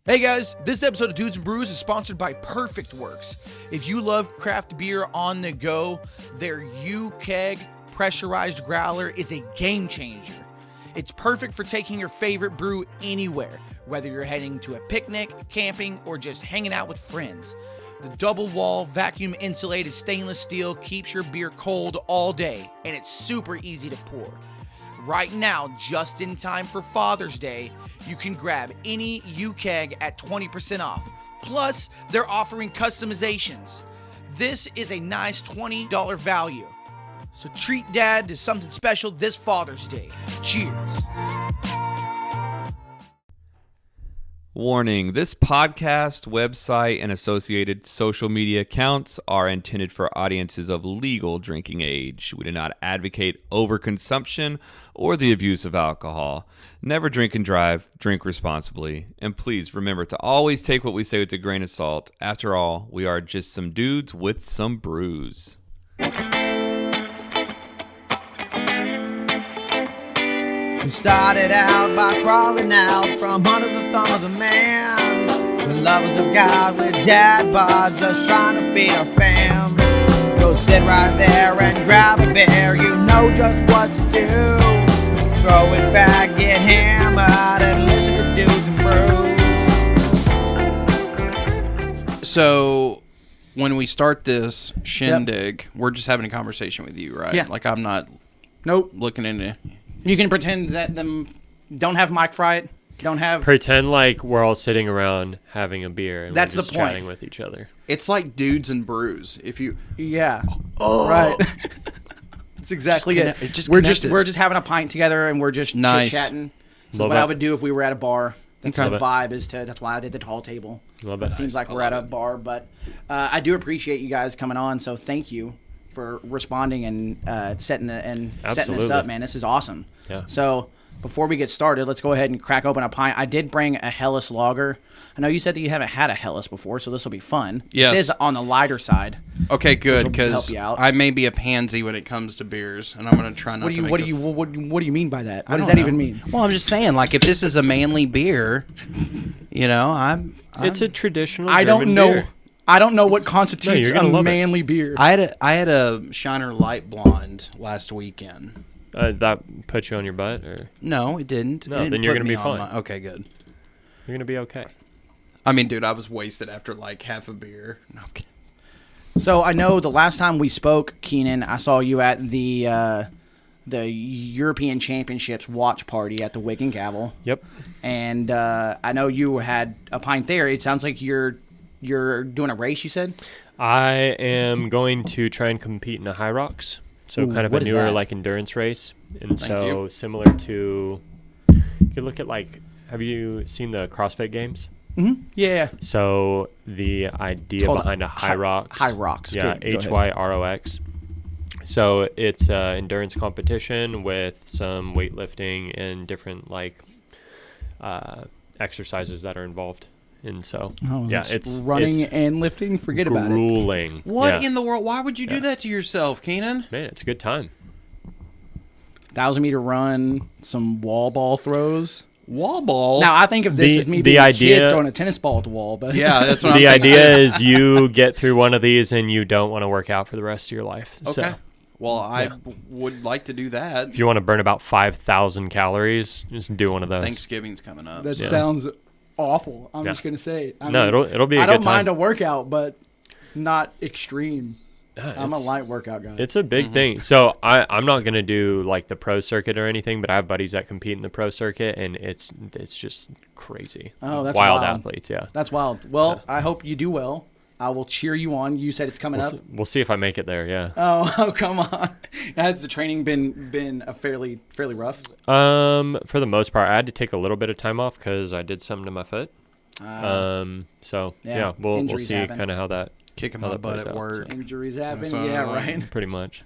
Hey guys, this episode of Dudes and Brews is sponsored by Perfect Works. If you love craft beer on the go, their U-Keg pressurized growler is a game changer. It's perfect for taking your favorite brew anywhere, whether you're heading to a picnic, camping, or just hanging out with friends. The double wall, vacuum insulated stainless steel keeps your beer cold all day, and it's super easy to pour. Right now, just in time for Father's Day, you can grab any U-Keg at 20% off. Plus, they're offering customizations. This is a nice $20 value. So treat Dad to something special this Father's Day. Cheers. Warning, this podcast, website, and associated social media accounts are intended for audiences of legal drinking age. We do not advocate overconsumption or the abuse of alcohol. Never drink and drive, drink responsibly. And please remember to always take what we say with a grain of salt. After all, we are just some dudes with some brews. We started out by crawling out from under the thumb of the man. The lovers of God with dad bods just trying to feed our fam. Go sit right there and grab a beer, you know just what to do. Throw it back, get hammered, and listen to Dudes and Brews. So, when we start this shindig, we're just having a conversation with you, right? Yeah. Like, I'm not looking into... You can pretend that them don't have mic fright, don't have... Pretend like we're all sitting around having a beer and That's we're just the point. chatting with each other. It's like Dudes and Brews. If you... Yeah. Oh. Right. That's exactly it. We're just having a pint together and we're just chit-chatting. This is what I would do if we were at a bar. That's the vibe that's why I did the tall table. Love it. It seems like we're at a bar, but I do appreciate you guys coming on, so thank you for responding and setting this up, man. This is awesome. Yeah. So before we get started, let's go ahead and crack open a pint. I did bring a Helles lager. I know you said that you haven't had a Helles before, so this will be fun. Yes. This is on the lighter side. Okay, good, because help you out. I may be a pansy when it comes to beers, and I'm going to try not to What do you mean by that? What does don't that know. even mean? Well, I'm just saying, like, if this is a manly beer, you know, It's a traditional I German don't know. beer. I don't know what constitutes you're gonna a love it. manly beer. I had a Shiner Light Blonde last weekend. That put you on your butt, or No, it didn't. No, It didn't then you're put gonna me be on fine. Okay, good. you're gonna be okay. I mean, dude, I was wasted after like half a beer. No, I'm kidding. So I know the last time we spoke, Kennan, I saw you at the European Championships watch party at the Wig and Gavel. Yep. And I know you had a pint there. It sounds like you're doing a race, you said? I am going to try and compete in the High Rocks. So Ooh, kind of a what is newer that? like endurance race. And Thank so you. similar to, you could look at like, have you seen the CrossFit Games? Mm-hmm. Yeah. So the idea behind a High Rocks. High Rocks. Yeah, Good. Go ahead. HYROX. So it's an endurance competition with some weightlifting and different like exercises that are involved. And so, it's running and lifting. Forget about it. grueling. What Yeah. in the world? Why would you do that to yourself, Kennan? Man, it's a good time. 1,000-meter run, some wall ball throws. Wall ball? Now, I think of this The- as me the being a kid idea- throwing a tennis ball at the wall. But Yeah, that's what I'm The thinking. idea is you get through one of these and you don't want to work out for the rest of your life. Okay. So Well, I would like to do that. if you want to burn about 5,000 calories, just do one of those. Thanksgiving's coming up. that so- sounds awful. I'm Yeah. just gonna say. It'll be a I good don't time. mind a workout, but not extreme. Yeah, I'm a it's- light workout guy. It's a big thing. So I'm not going to do like the pro circuit or anything, but I have buddies that compete in the pro circuit, and it's just crazy. Oh, that's wild wild. athletes, yeah. That's wild. Well, I hope you do well. I will cheer you on. You said it's coming up. We'll see if I make it there, yeah. Oh, come on. Has the training been a fairly rough? For the most part, I had to take a little bit of time off because I did something to my foot. So yeah, we'll injuries see happen. kind of how that Kicking how my that butt plays at out, work. Injuries happen. So, Yeah, right. pretty much.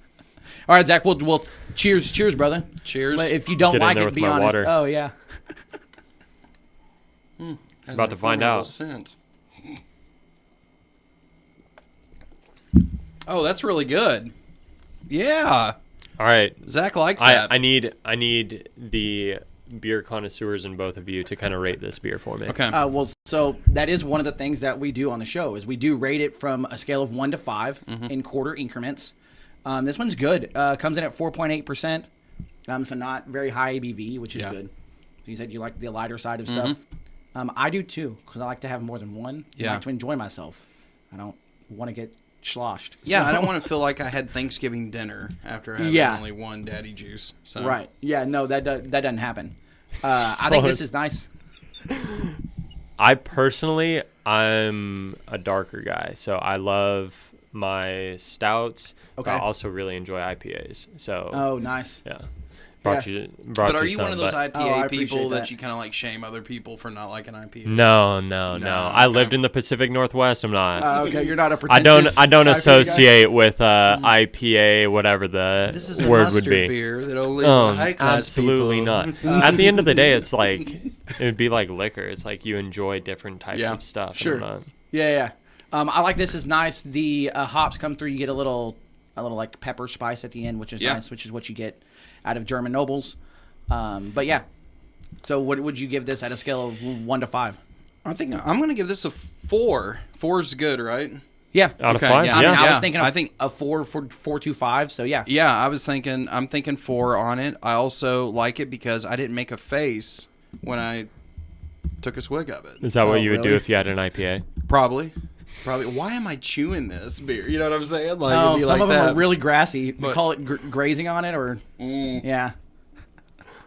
All right, Zach. We'll cheers, brother. Cheers. But if you don't Get in like there it, with be my honest. water. Oh yeah. Has About a to find horrible out. scent. Oh, that's really good. Yeah. All right. Zach likes that. I need the beer connoisseurs in both of you to kind of rate this beer for me. Okay. Well, so that is one of the things that we do on the show is we do rate it from a scale of 1 to 5 in quarter increments. This one's good. Comes in at 4.8%. So not very high ABV, which is good. So you said you like the lighter side of stuff. I do too, because I like to have more than one. I like to enjoy myself. I don't want to get sloshed. Yeah, So- I don't want to feel like I had Thanksgiving dinner after having only one daddy juice. So. Right. Yeah, no, that doesn't happen. I think this is nice. I personally, I'm a darker guy, so I love my stouts. Okay. I also really enjoy IPAs. So Oh, nice. yeah. But are you some, one of those but- IPA I appreciate people that that. you kind of like shame other people for not liking IPA? No. No, I okay. lived in the Pacific Northwest. I'm not. Okay, you're not a I pretentious don't IPA guy? associate with IPA, whatever the This is a word mustard would be. beer that only Oh, high class absolutely people. not. At the end of the day, it's like it would be like liquor. It's like you enjoy different types of stuff. and Sure. I'm not. Yeah. I like this. Is nice. The hops come through. You get a little like pepper spice at the end, which is nice, which is what you get out of German nobles. But yeah. So what would you give this at a scale of 1 to 5? I think I'm going to give this a 4. 4's good, right? Yeah. Out of Okay, 5? yeah. I mean, Yeah. I was thinking I think- a 4 to 5. So yeah. Yeah, I'm thinking 4 on it. I also like it because I didn't make a face when I took a swig of it. Is that what you would do really? if you had an IPA? Probably. Why am I chewing this beer? You know what I'm saying? Like, Oh, it'd be some like of them that. are really grassy. We But- call it grazing on it, or yeah.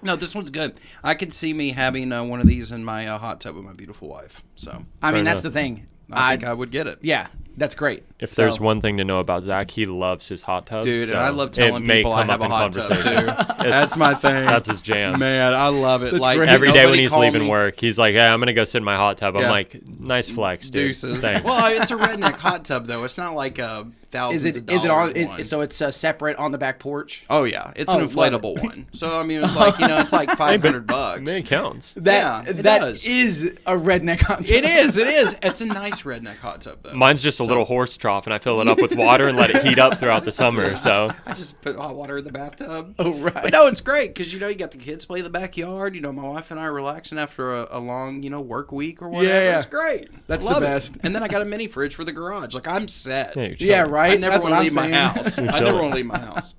No, this one's good. I could see me having one of these in my hot tub with my beautiful wife. So I mean, that's enough. the thing. I think I would get it. Yeah, that's great. If there's So- one thing to know about Zach, he loves his hot tub. Dude, so and I love it telling may people I come have up a in hot tub too. conversation. That's my thing. That's his jam. Man, I love it. That's Like great. Every day when nobody he's called leaving me work, he's like, "Hey, I'm gonna go sit in my hot tub." I'm Yeah. like, "Nice flex, dude." Deuces. Thanks. Well, it's a redneck hot tub though. It's not like a thousands Is of it dollars on? one. So it's separate on the back porch. Oh yeah, it's Oh, an inflatable one. So I mean, it's like it's like $500. I mean, it counts. Yeah, it that does. is a redneck hot tub. It is. It's a nice redneck hot tub though. Mine's just a little horse trough, and I fill it up with water and let it heat up throughout the summer. So I just put hot water in the bathtub. Oh right. But no, it's great because you got the kids play in the backyard. My wife and I are relaxing after a long work week or whatever. Yeah. It's great. That's I love the it. best. And then I got a mini fridge for the garage. Like I'm set. yeah, you're Yeah, chilling. right. I never That's want what to leave my I'm house. You're I never chilling. want to leave my house.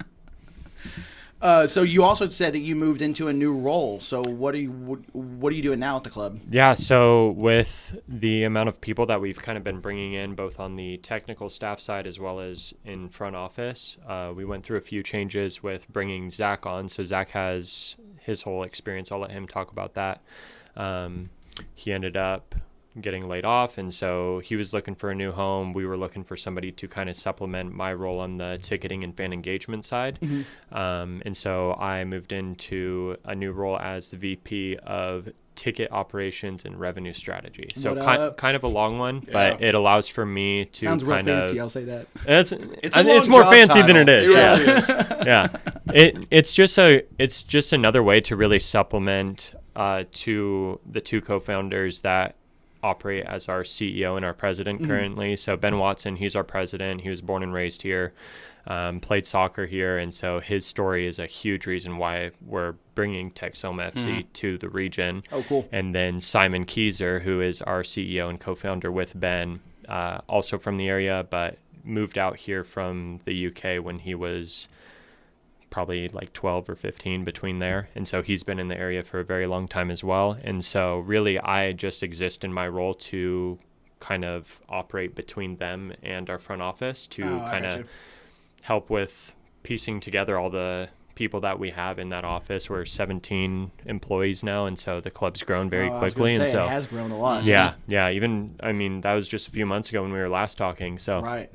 So you also said that you moved into a new role. So what are you doing now at the club? Yeah, so with the amount of people that we've kind of been bringing in, both on the technical staff side as well as in front office, we went through a few changes with bringing Zach on. So Zach has his whole experience. I'll let him talk about that. He ended up getting laid off, and so he was looking for a new home. We were looking for somebody to kind of supplement my role on the ticketing and fan engagement side. And so I moved into a new role as the VP of ticket operations and revenue strategy. So What up? kind of a long one, but it allows for me to Sounds real kind fancy. of I'll say that. it's It's a long more job fancy than it title. is. It Yeah. really is. Yeah, it's just another way to really supplement to the two co-founders that operate as our CEO and our president currently. So Ben Watson, he's our president. He was born and raised here, played soccer here, and so his story is a huge reason why we're bringing Texoma FC to the region. Oh, cool. And then Simon Keyser, who is our CEO and co-founder with Ben, also from the area, but moved out here from the UK when he was probably like 12 or 15 between there. And so he's been in the area for a very long time as well. And so really I just exist in my role to kind of operate between them and our front office to Oh, I kind gotcha. of help with piecing together all the people that we have in that office. We're 17 employees now, and so the club's grown very I was quickly. gonna And say, so it has grown a lot. yeah, even I mean that was just a few months ago when we were last talking. So Right.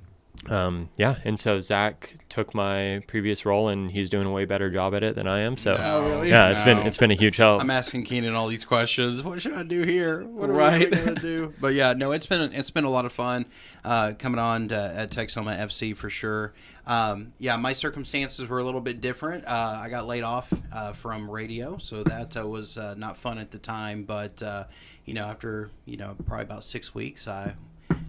and so Zach took my previous role, and he's doing a way better job at it than I am. So Oh, really? yeah, No. it's been a huge help. I'm asking Kennan all these questions. What should I do here? What are Right. we gonna do? But yeah, no, it's been a lot of fun coming on at Texoma FC for sure. Yeah, my circumstances were a little bit different. I got laid off from radio, so that was not fun at the time. But after probably about 6 weeks, I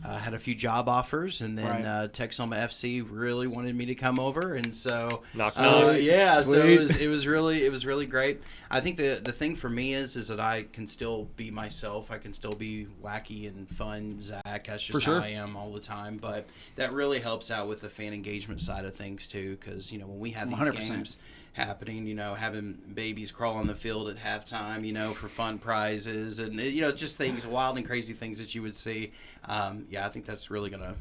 had a few job offers, and then Right. Texoma FC really wanted me to come over, and so Knocked me out. yeah, so Sweet. it was really great. I think the thing for me is that I can still be myself. I can still be wacky and fun, Zach. That's just For sure. how I am all the time. But that really helps out with the fan engagement side of things too, because when we have these 100%. games happening, having babies crawl on the field at halftime, for fun prizes and just things, wild and crazy things that you would see. I think that's really gonna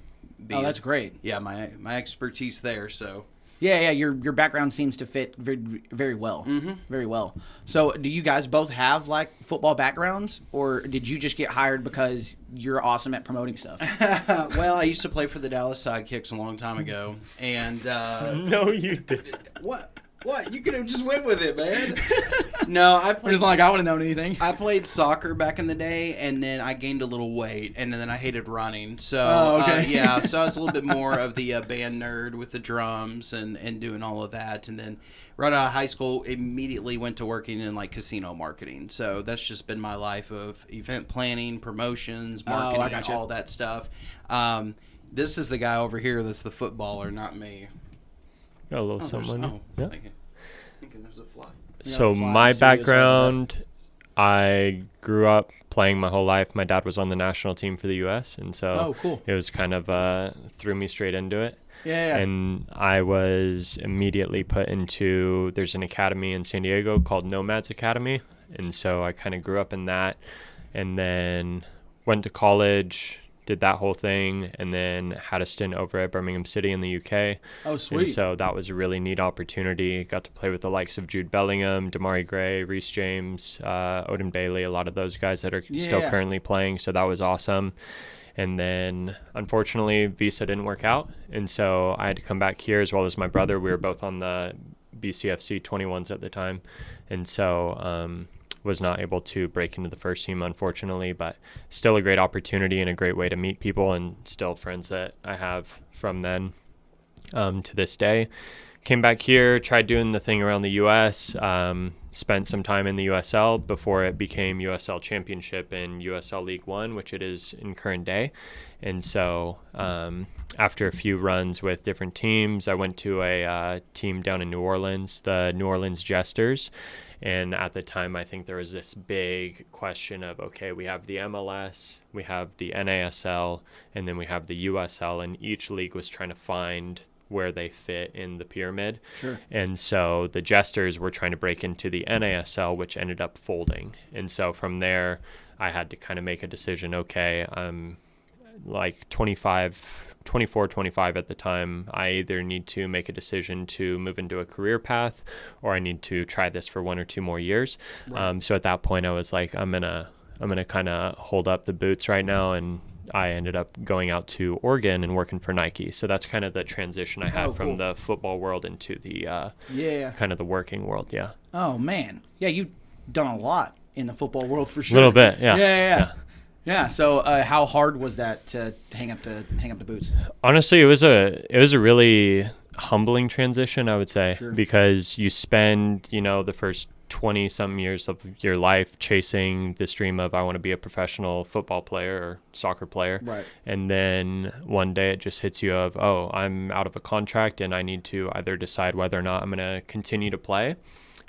be. Oh, that's great. Yeah, my expertise there. So Yeah. Your background seems to fit very, very well. Mm-hmm. Very well. So, do you guys both have like football backgrounds, or did you just get hired because you're awesome at promoting stuff? well, I used to play for the Dallas Sidekicks a long time ago, and No, you didn't. What? You could have just went with it, man. No, I played. It's not like I want to know anything. I played soccer back in the day, and then I gained a little weight, and then I hated running. So, okay. so I was a little bit more of the band nerd with the drums and doing all of that. And then right out of high school, immediately went to working in like casino marketing. So that's just been my life of event planning, promotions, marketing, and gotcha. all that stuff. This is the guy over here that's the footballer, not me. Got a little someone. Yeah. Thinking there's a fly. So fly my studios over background, I grew up playing my whole life. My dad was on the national team for the U.S., and so Oh, cool. it was kind of threw me straight into it. Yeah. And I was immediately put into, there's an academy in San Diego called Nomads Academy, and so I kind of grew up in that, and then went to college, did that whole thing, and then had a stint over at Birmingham City in the UK. Oh, sweet. And so that was a really neat opportunity. Got to play with the likes of Jude Bellingham, Damari Gray, Reece James, Odin Bailey, a lot of those guys that are still Yeah. currently playing. So that was awesome. And then, unfortunately, visa didn't work out. And so I had to come back here, as well as my brother. We were both on the BCFC 21s at the time. And so was not able to break into the first team, unfortunately, but still a great opportunity and a great way to meet people, and still friends that I have from then to this day. Came back here, tried doing the thing around the U.S., spent some time in the USL before it became USL Championship and USL League One, which it is in current day. And so after a few runs with different teams, I went to a team down in New Orleans, the New Orleans Jesters. And at the time, I think there was this big question of, okay, we have the MLS, we have the NASL, and then we have the USL, and each league was trying to find where they fit in the pyramid. Sure. And so the Jesters were trying to break into the NASL, which ended up folding. And so from there, I had to kind of make a decision. Okay, I'm like 24, 25 at the time. I either need to make a decision to move into a career path, or I need to try this for 1 or 2 more years. Right. So at that point, I was like, I'm gonna kind of hold up the boots right now, and I ended up going out to Oregon and working for Nike. So that's kind of the transition I had Oh, from cool. the football world into the Yeah. kind of the working world. Yeah, Oh man. Yeah, you've done a lot in the football world for a sure. little bit. Yeah. Yeah. So, how hard was that to hang up the boots? Honestly, it was a really humbling transition, I would say, Sure. because you spend, the first 20 some years of your life chasing this dream of, I want to be a professional football player or soccer player. Right. And then one day it just hits you of, oh, I'm out of a contract and I need to either decide whether or not I'm going to continue to play,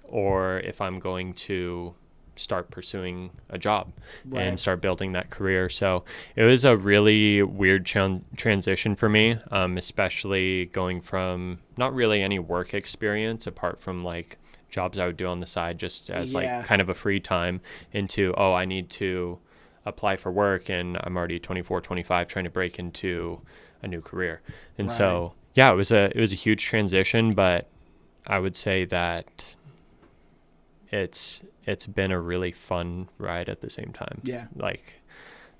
or if I'm going to start pursuing a job Right. and start building that career. So it was a really weird transition for me, especially going from not really any work experience apart from like jobs I would do on the side just as Yeah. like kind of a free time, into, oh, I need to apply for work and I'm already 24, 25 trying to break into a new career. And Right. so, yeah, it was a huge transition, but I would say that it's been a really fun ride at the same time. Yeah. Like,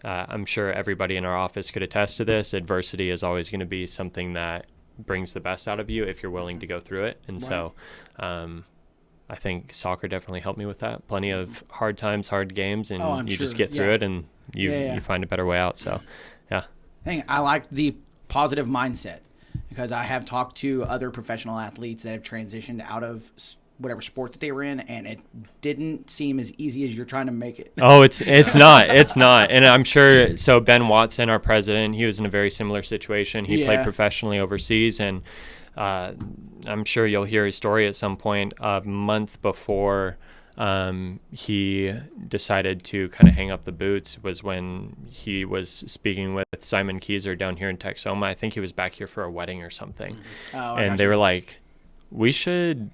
I'm sure everybody in our office could attest to this. Adversity is always going to be something that brings the best out of you if you're willing to go through it. And so, I think soccer definitely helped me with that. Plenty of hard times, hard games, and I'm you just sure. get through Yeah. it, and you find a better way out. So, yeah. Dang, I like the positive mindset, because I have talked to other professional athletes that have transitioned out of whatever sport that they were in, and it didn't seem as easy as you're trying to make it. Oh, it's not. It's not. And I'm sure, so Ben Watson, our president, he was in a very similar situation. He played professionally overseas, and I'm sure you'll hear his story at some point. A month before he decided to kind of hang up the boots was when he was speaking with Simon Keyser down here in Texoma. I think he was back here for a wedding or something. And they were like, we should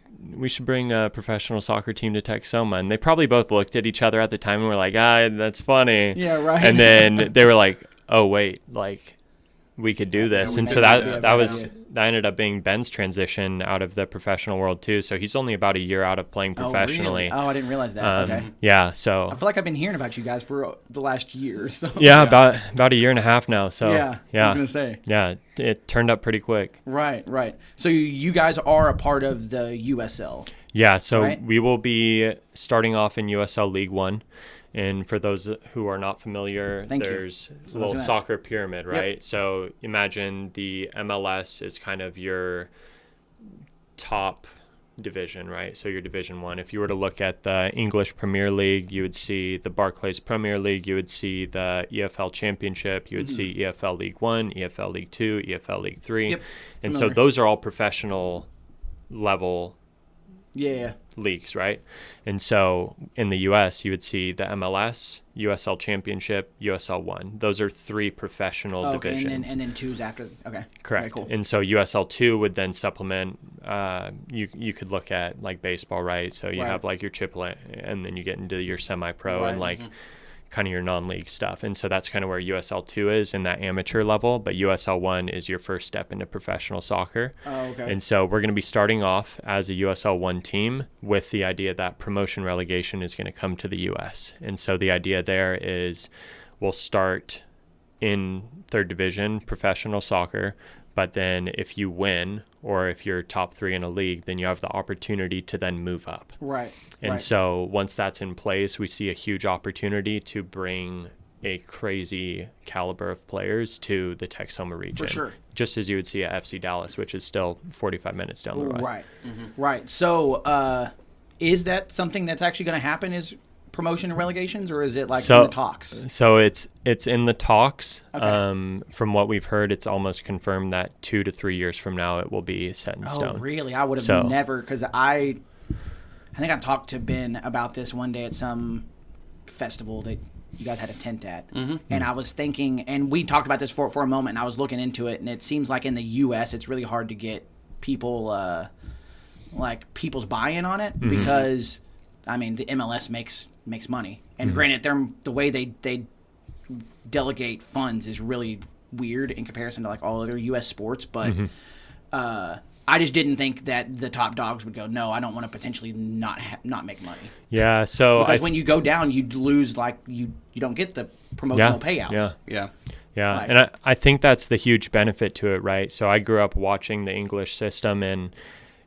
bring a professional soccer team to Texoma. And they probably both looked at each other at the time and were like, that's funny. Yeah, right. And then they were like, oh, wait, like, we could do this. And so that ended up being Ben's transition out of the professional world too. So he's only about a year out of playing professionally. Oh, I didn't realize that. Okay. Yeah. So I feel like I've been hearing about you guys for the last year. So. Yeah, about a year and a half now. So yeah. I was gonna say. Yeah, it turned up pretty quick. Right. So you guys are a part of the USL. Yeah. So we will be starting off in USL League One. And for those who are not familiar, there's a little soccer pyramid, right? Yep. So imagine the MLS is kind of your top division, right? So your Division 1. If you were to look at the English Premier League, you would see the Barclays Premier League, you would see the EFL Championship, you would see EFL League 1, EFL League 2, EFL League 3. Yep. And so those are all professional level leagues, right? And so in the US, you would see the MLS, USL Championship, USL 1. Those are 3 professional divisions. And then 2's after. Okay. Correct. Very cool. And so USL 2 would then supplement, you could look at like baseball, right? So you have like your AAA, and then you get into your semi-pro and like kind of your non-league stuff. And so that's kind of where USL 2 is in that amateur level, but USL 1 is your first step into professional soccer. Oh, okay. And so we're going to be starting off as a USL 1 team with the idea that promotion relegation is going to come to the US. And so the idea there is we'll start in 3rd division professional soccer, but then if you win or if you're top 3 in a league, then you have the opportunity to then move up. Right. And so once that's in place, we see a huge opportunity to bring a crazy caliber of players to the Texoma region. For sure. Just as you would see at FC Dallas, which is still 45 minutes down the road. Right. Right. So is that something that's actually going to happen, is promotion and relegations, or is it like in the talks? So it's in the talks. Okay. From what we've heard, it's almost confirmed that 2 to 3 years from now it will be set in stone. Oh, really? I would have never, because I think I talked to Ben about this one day at some festival that you guys had a tent at. And I was thinking, and we talked about this for a moment, and I was looking into it, and it seems like in the U.S. it's really hard to get people, people's buy-in on it, because, I mean, the MLS makes money. And granted, the way they delegate funds is really weird in comparison to like all other U.S. sports, but I just didn't think that the top dogs would go, no, I don't want to potentially not make money. Yeah, so because when you go down, you lose, like you don't get the promotional payouts. Yeah. And I think that's the huge benefit to it, right? So I grew up watching the English system, and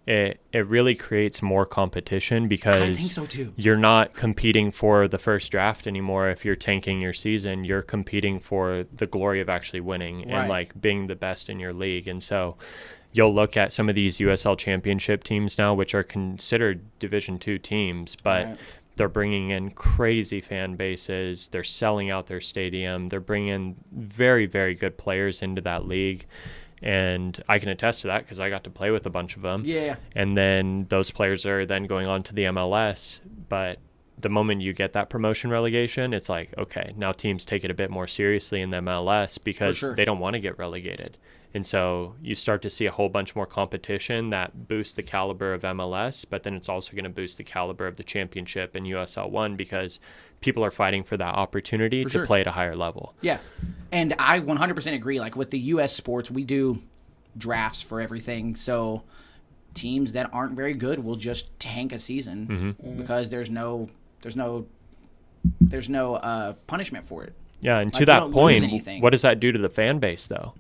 it really creates more competition because I think so too. You're not competing for the first draft anymore. If you're tanking your season, you're competing for the glory of actually winning and like being the best in your league. And so you'll look at some of these USL Championship teams now, which are considered Division 2 teams, but they're bringing in crazy fan bases. They're selling out their stadium. They're bringing very, very good players into that league. And I can attest to that because I got to play with a bunch of them. Yeah. And then those players are then going on to the MLS. But the moment you get that promotion relegation, it's like, okay, now teams take it a bit more seriously in the MLS because they don't want to get relegated. And so you start to see a whole bunch more competition that boosts the caliber of MLS, but then it's also going to boost the caliber of the championship in USL 1 because people are fighting for that opportunity to play at a higher level. Yeah. And I 100% agree. Like with the U.S. sports, we do drafts for everything. So teams that aren't very good will just tank a season because there's no punishment for it. Yeah, and to that point, what does that do to the fan base, though?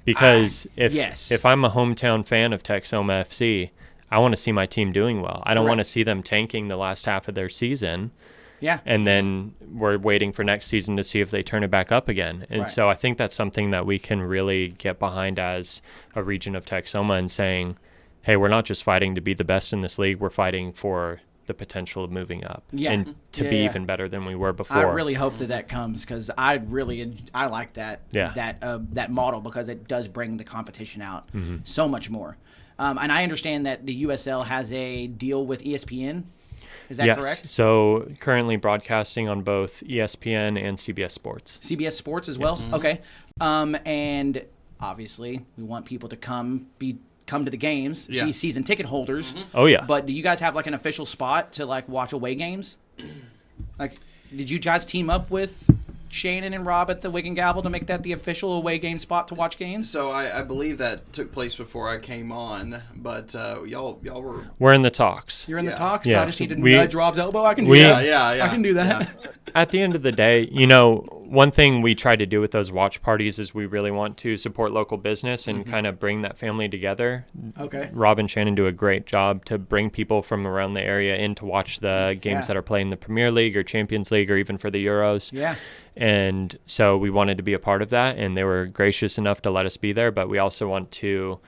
Because if I'm a hometown fan of Texoma FC, I want to see my team doing well. I don't want to see them tanking the last half of their season. Yeah. And then we're waiting for next season to see if they turn it back up again. And so I think that's something that we can really get behind as a region of Texoma and saying, hey, we're not just fighting to be the best in this league, we're fighting for the potential of moving up and to be even better than we were before. I really hope that comes, because I like that that model, because it does bring the competition out so much more. And I understand that the USL has a deal with ESPN. Is that correct? So currently broadcasting on both ESPN and CBS Sports. CBS Sports as well? Okay. And obviously we want people to come to the games, be season ticket holders. Oh, yeah. But do you guys have like an official spot to like watch away games? Like, did you guys team up with Shannon and Rob at the Wig and Gavel to make that the official away game spot to watch games? So I believe that took place before I came on, but y'all were... We're in the talks. You're in the talks? Yeah, I just need to nudge Rob's elbow? I can do that. Yeah. I can do that. Yeah. At the end of the day, one thing we try to do with those watch parties is we really want to support local business and kind of bring that family together. Okay. Rob and Shannon do a great job to bring people from around the area in to watch the games that are playing in the Premier League or Champions League or even for the Euros. Yeah. And so we wanted to be a part of that, and they were gracious enough to let us be there, but we also want to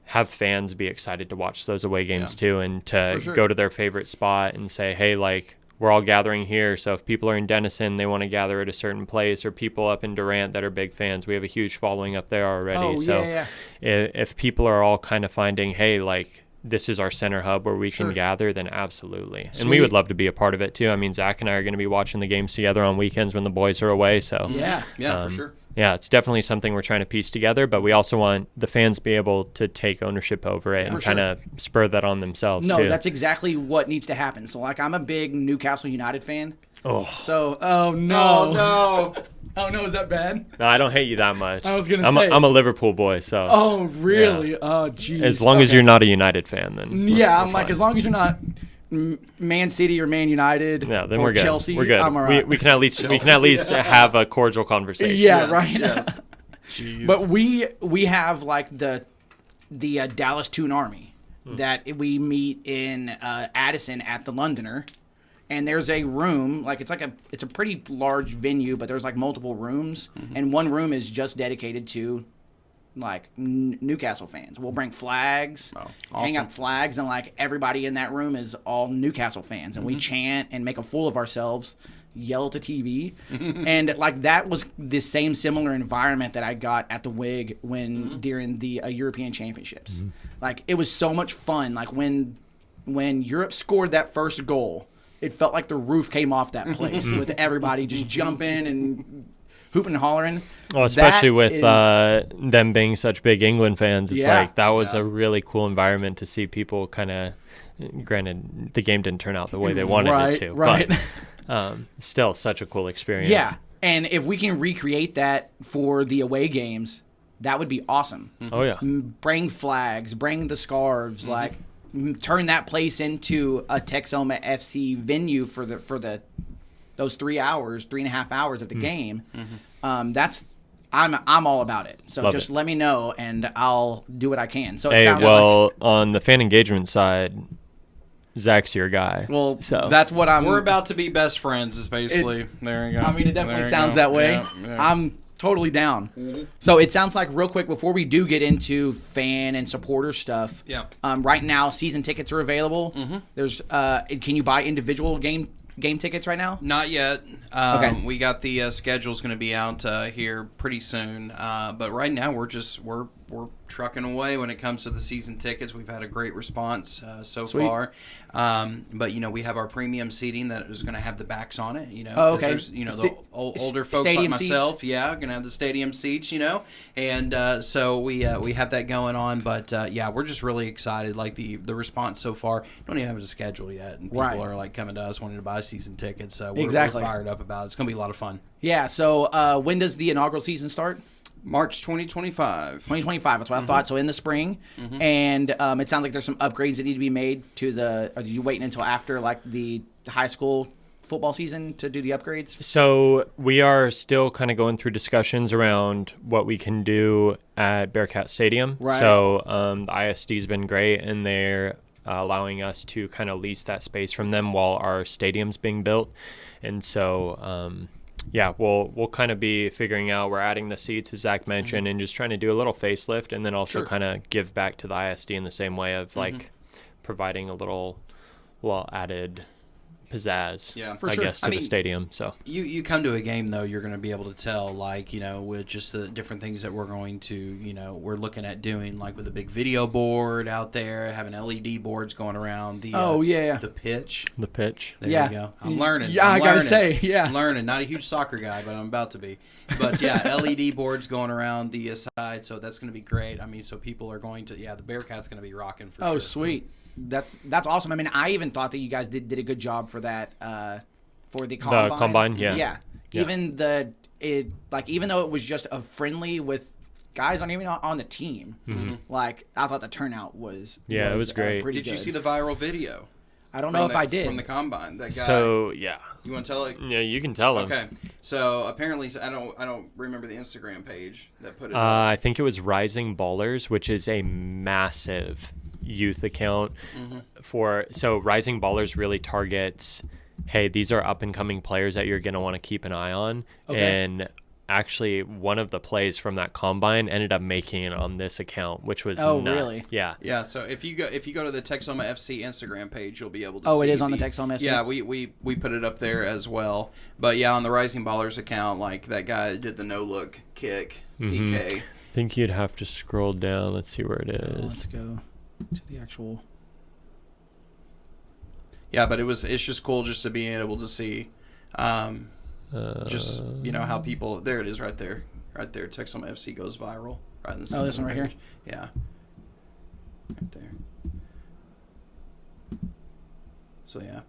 have fans be excited to watch those away games too, and to go to their favorite spot and say, hey, like, we're all gathering here, so if people are in Denison, they want to gather at a certain place, or people up in Durant that are big fans. We have a huge following up there already. If people are all kind of finding, hey, like, this is our center hub where we can gather, then absolutely. Sweet. And we would love to be a part of it too. I mean, Zach and I are going to be watching the games together on weekends when the boys are away. So for sure. Yeah, it's definitely something we're trying to piece together, but we also want the fans to be able to take ownership over it and kind of spur that on themselves too. No, that's exactly what needs to happen. So, like, I'm a big Newcastle United fan. Oh. So, Oh, no. Oh, no, is that bad? No, I don't hate you that much. I was going to say. I'm a Liverpool boy, so. Oh, really? Yeah. Oh, geez. As long as you're not a United fan, then I'm like, as long as you're not Man City or Man United then or we're good. Chelsea, We're good. I'm all right. We can at least have a cordial conversation. Yeah, right. Yes. But we have like the Dallas Toon Army that we meet in Addison at the Londoner, and there's a room, like it's a pretty large venue, but there's like multiple rooms, and one room is just dedicated to like Newcastle fans. We'll bring flags, hang up flags, and like everybody in that room is all Newcastle fans, and we chant and make a fool of ourselves, yell at the TV, and like that was the same similar environment that I got at the Wig when during the European Championships. Like it was so much fun. Like when Europe scored that first goal, it felt like the roof came off that place with everybody just jumping and hooping and hollering. Well, especially with them being such big England fans, it's like that was a really cool environment to see people kind of. Granted, the game didn't turn out the way they wanted it to, but still such a cool experience. Yeah, and if we can recreate that for the away games, that would be awesome. Oh yeah, bring flags, bring the scarves, like turn that place into a Texoma FC venue for those 3.5 hours of the game. I'm all about it. So just let me know, and I'll do what I can. So it sounds on the fan engagement side, Zach's your guy. Well, so that's what We're about to be best friends, is basically. There you go. I mean, it definitely sounds that way. Yeah. I'm totally down. So it sounds like, real quick, before we do get into fan and supporter stuff, right now season tickets are available. There's can you buy individual game tickets right now? Not yet. Okay. We got the schedule's going to be out here pretty soon. But right now we're trucking away when it comes to the season tickets. We've had a great response so far. But we have our premium seating that is going to have the backs on it. Okay. There's, the older folks like myself, going to have the stadium seats. And so we have that going on. But we're just really excited. Like the response so far. Don't even have a schedule yet, and people are like coming to us wanting to buy season tickets. So we're fired up about it. It's going to be a lot of fun. Yeah. So when does the inaugural season start? March 2025. 2025, that's what I thought. So in the spring. And it sounds like there's some upgrades that need to be made to are you waiting until after like the high school football season to do the upgrades? So we are still kind of going through discussions around what we can do at Bearcat Stadium. Right. So the ISD's been great, and they're allowing us to kind of lease that space from them while our stadium's being built. And so Yeah, we'll kind of be figuring out. We're adding the seats, as Zach mentioned, and just trying to do a little facelift, and then also kind of give back to the ISD in the same way of like providing a little added pizzazz, for I sure. guess, to the stadium. So you come to a game, though, you're going to be able to tell, like, with just the different things that we're going to, we're looking at doing, like with a big video board out there, having LED boards going around the the pitch. The pitch. There you go. I'm learning. Yeah, I gotta say, I'm learning. Not a huge soccer guy, but I'm about to be. But yeah, LED boards going around the side, so that's going to be great. I mean, so people are going to, the Bearcat's going to be rocking for sure. Oh, sweet. That's awesome. I mean, I even thought that you guys did a good job for that for the combine. The combine, yeah. Even though it was just a friendly with guys not even on the team, like I thought the turnout was it was great. Did you see the viral video? I don't know if I did from the combine. That guy. So yeah, you want to tell it? Yeah, you can tell him. Okay, so apparently, I don't remember the Instagram page that put it. I think it was Rising Ballers, which is a massive youth account so Rising Ballers really targets, hey, these are up and coming players that you're going to want to keep an eye on. And actually one of the plays from that combine ended up making it on this account, which was nuts. Really? Yeah, so if you go to the Texoma FC Instagram page, you'll be able to see. It is on the Texoma FC. Yeah, we put it up there as well. But yeah, on the Rising Ballers account, like that guy did the no look kick PK. I think you'd have to scroll down. Let's see where it is. Let's go to the actual. Yeah, but it's just cool just to be able to see, just how people. There it is, right there. Texoma FC goes viral. Right in the center. Oh, this one right here. Yeah, right there. So yeah,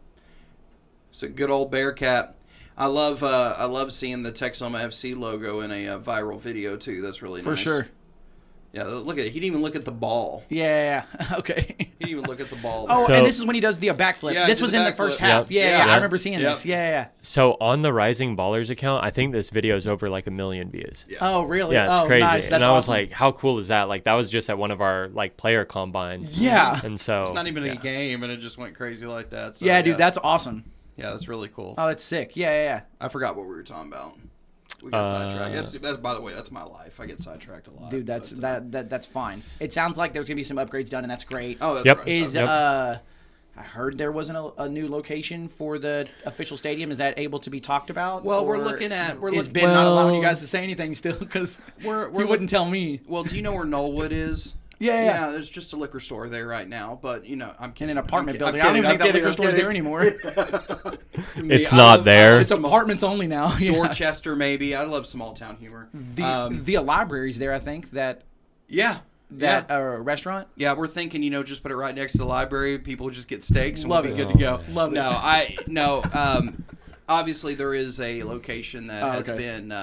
so good old Bearcat. I love seeing the Texoma FC logo in a viral video too. That's really nice. For sure. Yeah, look at it. He didn't even look at the ball. Yeah. Okay. He didn't even look at the ball. And this is when he does the backflip. Yeah, this was in the first half. Yeah. I remember seeing this. Yeah. So on the Rising Ballers account, I think this video is over like 1 million views. Yeah. Oh, really? Yeah, it's crazy. Nice. And I was awesome. like, how cool is that? Like, that was just at one of our like player combines. Yeah. And so it's not even a game, and it just went crazy like that. So, dude, that's awesome. Yeah, that's really cool. Oh, that's sick. Yeah. I forgot what we were talking about. We got sidetracked. That's, by the way, that's my life. I get sidetracked a lot. Dude, that's fine. It sounds like there's gonna be some upgrades done, and that's great. Oh, that's right. I heard there wasn't a new location for the official stadium. Is that able to be talked about? Well, or is Ben not allowing you guys to say anything still because he wouldn't tell me. Well, do you know where Knollwood is? Yeah. There's just a liquor store there right now, but I'm kidding. In an apartment building. I don't even think that liquor store's there anymore. It's not there. It's apartments only now. Yeah. Dorchester, maybe. I love small town humor. The library's there, I think. Restaurant. Yeah, we're thinking, just put it right next to the library. People just get steaks and Love we'll it. be good to go. Love it. Obviously there is a location that has been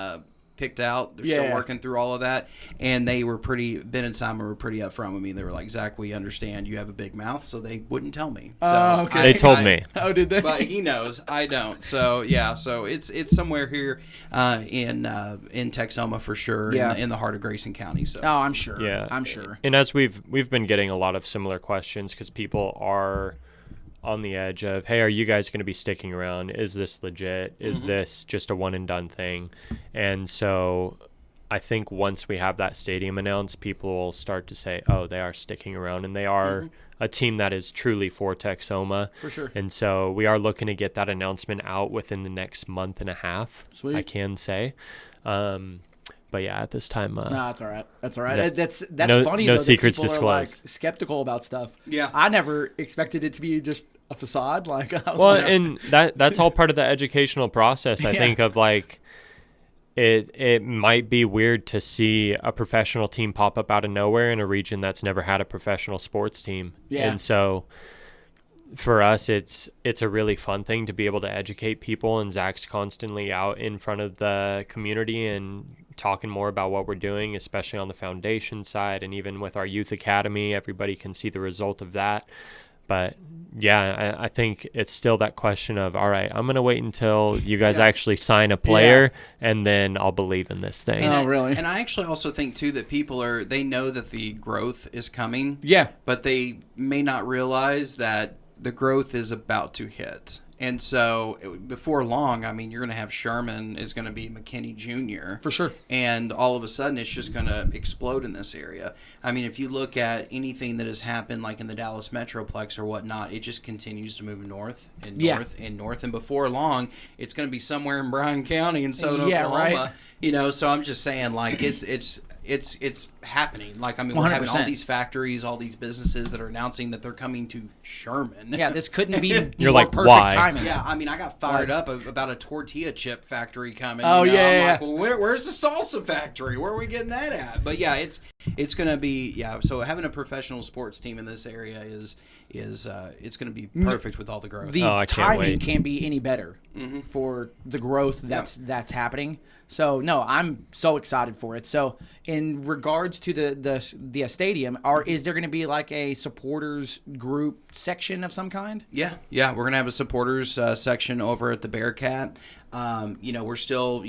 picked out. They're still working through all of that, and Ben and Simon were pretty upfront with me. They were like, Zach, we understand you have a big mouth, so they wouldn't tell me. So okay. They told me. Oh, did they? But he knows. I don't. So yeah. So it's somewhere here in Texoma for sure. Yeah. In the heart of Grayson County. So. Oh, I'm sure. Yeah. I'm sure. And as we've been getting a lot of similar questions because people are on the edge of, hey, are you guys going to be sticking around? Is this legit? Is this just a one and done thing? And so I think once we have that stadium announced, people will start to say, oh, they are sticking around, and they are a team that is truly for Texoma. For sure. And so we are looking to get that announcement out within the next month and a half. Sweet. I can say. But yeah, at this time, no, that's all right. That's all right. That's no, funny. No though, secrets that people are, disclosed. skeptical about stuff. Yeah. I never expected it to be just a facade. Like, I was and that's all part of the educational process. I think of like, it might be weird to see a professional team pop up out of nowhere in a region that's never had a professional sports team. Yeah. And so for us, it's a really fun thing to be able to educate people, and Zach's constantly out in front of the community and talking more about what we're doing, especially on the foundation side, and even with our youth academy, everybody can see the result of that. But yeah, I think it's still that question of, all right, I'm going to wait until you guys actually sign a player, and then I'll believe in this thing. Really? And I actually also think, too, that they know that the growth is coming. Yeah. But they may not realize that the growth is about to hit. And so before long, I mean, you're going to have Sherman is going to be McKinney Jr. For sure. And all of a sudden, it's just going to explode in this area. I mean, if you look at anything that has happened, like in the Dallas Metroplex or whatnot, it just continues to move north and north and north. And before long, it's going to be somewhere in Bryan County in southern Oklahoma. Right. You know, so I'm just saying, like, it's happening. Like, I mean, we're 100%. having all these factories, all these businesses that are announcing that they're coming to Sherman. Yeah, this couldn't be You're more like, perfect why? timing. Yeah, I mean, I got fired up about a tortilla chip factory coming. Oh, you know? yeah, I'm yeah. like, well, where's the salsa factory? Where are we getting that at? But yeah, it's going to be, so having a professional sports team in this area is it's going to be perfect with all the growth. The I can't timing wait. can't be any better for the growth that's happening. So no, I'm so excited for it. So in regards to the stadium, is there going to be like a supporters group section of some kind? Yeah, we're gonna have a supporters section over at the Bearcat. You know, we're still,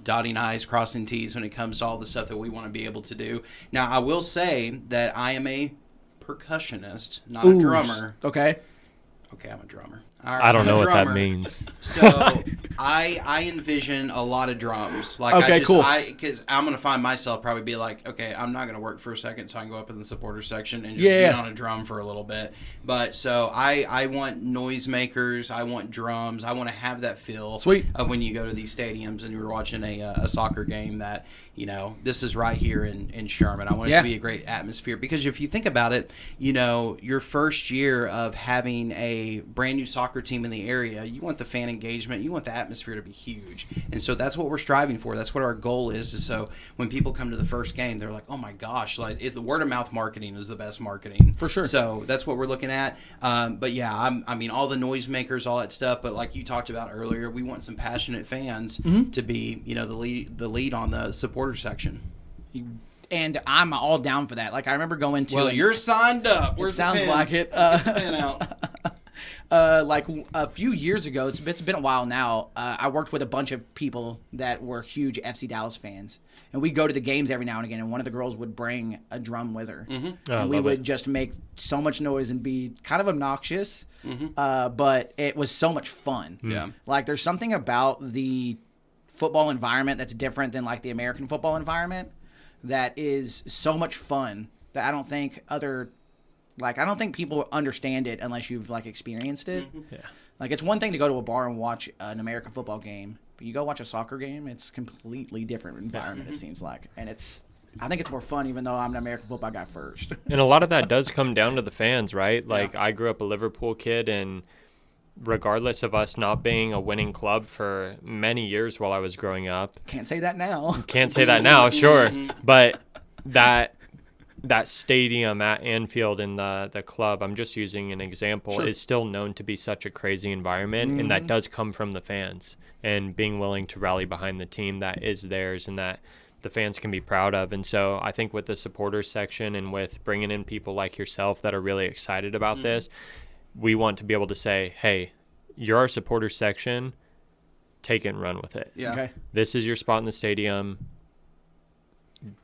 dotting I's, crossing T's when it comes to all the stuff that we want to be able to do. Now, I will say that I am a percussionist, not a drummer. Okay. Okay, I'm a drummer. All right, I don't I'm a know what that drummer. means. So I envision a lot of drums. Like, Okay, cool. Because I'm gonna find myself probably be like, okay, I'm not gonna work for a second, so I can go up in the supporter section and just be on a drum for a little bit. But so I want noisemakers, I want drums, I want to have that feel Sweet. of when you go to these stadiums and you're watching a soccer game that, this is right here in Sherman. I want it to be a great atmosphere, because if you think about it, your first year of having a brand new soccer team in the area, you want the fan engagement, you want the atmosphere to be huge. And so that's what we're striving for. That's what our goal is so when people come to the first game, they're like, oh my gosh, like the word of mouth marketing is the best marketing. For sure. So that's what we're looking at. But yeah, I mean, all the noisemakers, all that stuff. But like you talked about earlier, we want some passionate fans to be, the lead on the supporter section. And I'm all down for that. Like, I remember going to... Well, you're signed up. Where's the sounds pen? like it. Get the pen out. Like a few years ago, it's been a while now, I worked with a bunch of people that were huge FC Dallas fans. And we'd go to the games every now and again, and one of the girls would bring a drum with her. And we would just make so much noise and be kind of obnoxious, but it was so much fun. Yeah. Like, there's something about the football environment that's different than, like, the American football environment that is so much fun that I don't think people understand it unless you've, like, experienced it. Yeah. Like, it's one thing to go to a bar and watch an American football game, but you go watch a soccer game, it's a completely different environment, it seems like. And I think it's more fun, even though I'm an American football guy first. And a lot of that does come down to the fans, right? Like, I grew up a Liverpool kid, and regardless of us not being a winning club for many years while I was growing up. Can't say that now. Can't say that now, sure. But that stadium at Anfield and the club, I'm just using an example, is still known to be such a crazy environment, and that does come from the fans and being willing to rally behind the team that is theirs and that the fans can be proud of. And so I think with the supporters section and with bringing in people like yourself that are really excited about this, we want to be able to say, hey, you're our supporters section, take it and run with it. Yeah. Okay. This is your spot in the stadium.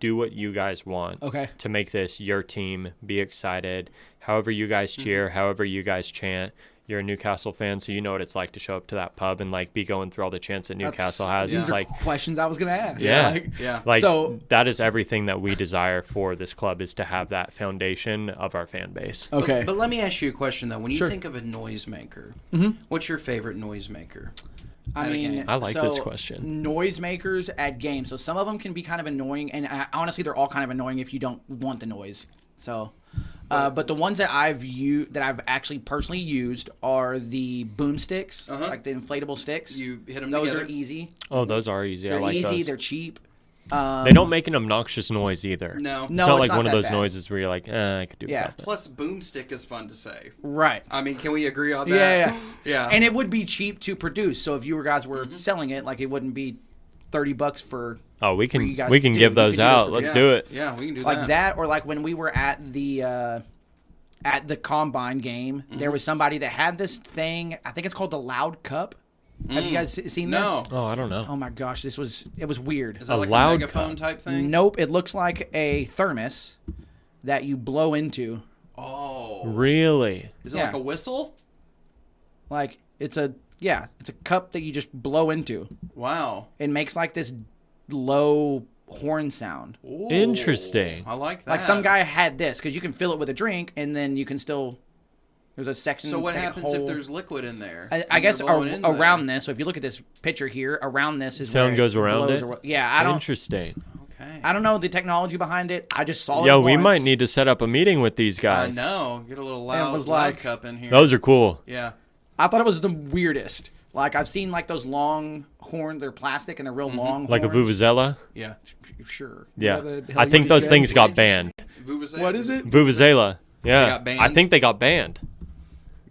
Do what you guys want to make this your team. Be excited. However you guys cheer, however you guys chant. You're a Newcastle fan, so you know what it's like to show up to that pub and like be going through all the chants that Newcastle has. These It's are like questions I was going to ask. Yeah. Like, so that is everything that we desire for this club, is to have that foundation of our fan base. Okay. But let me ask you a question, though. When you think of a noisemaker, what's your favorite noisemaker? I mean, I like this question. Noisemakers at games. So some of them can be kind of annoying, and honestly, they're all kind of annoying if you don't want the noise. So, but the ones that that I've actually personally used are the boom sticks, like the inflatable sticks. You hit them Those together? are easy. Oh, those are easy. They're I like easy. those. They're cheap. They don't make an obnoxious noise either. No. It's No, not it's like not one of that those bad. noises where you're like, I could do without that. Plus, boomstick is fun to say. Right. I mean, can we agree on that? Yeah. And it would be cheap to produce. So if you guys were selling it, like, it wouldn't be $30 for. Oh, we for you guys can to give do. We those can do this out. for Let's free. do it. Yeah, we can do Like that, or like when we were at the combine game, there was somebody that had this thing. I think it's called the Loud Cup. Have you guys seen this? No. Oh, I don't know. Oh my gosh, it was weird. Is that like loud a megaphone cup. type thing? Nope, it looks like a thermos that you blow into. Oh. Really? Is it Yeah. like a whistle? Like, It's a cup that you just blow into. Wow. It makes like this low horn sound. Ooh, Interesting. I like that. Like some guy had this because you can fill it with a drink and then you can still. There's a section. So what second happens hole. if there's liquid in there? I guess around there? this. So if you look at this picture here, around this is Sound where goes around blows it? Yeah, I don't. Interesting. Okay. I don't know the technology behind it. I just saw it. Yo, we once. might need to set up a meeting with these I guys. know. Get a little It loud, was loud like- cup in here. Those are cool. Yeah. I thought it was the weirdest. Like I've seen like those long horn. They're plastic and they're real long. Like a horns. vuvuzela? Yeah. Sure. Yeah. Whatever the hell I you think want to those say. things got banned. What is it? Vuvuzela. Yeah. got banned? I think they got banned.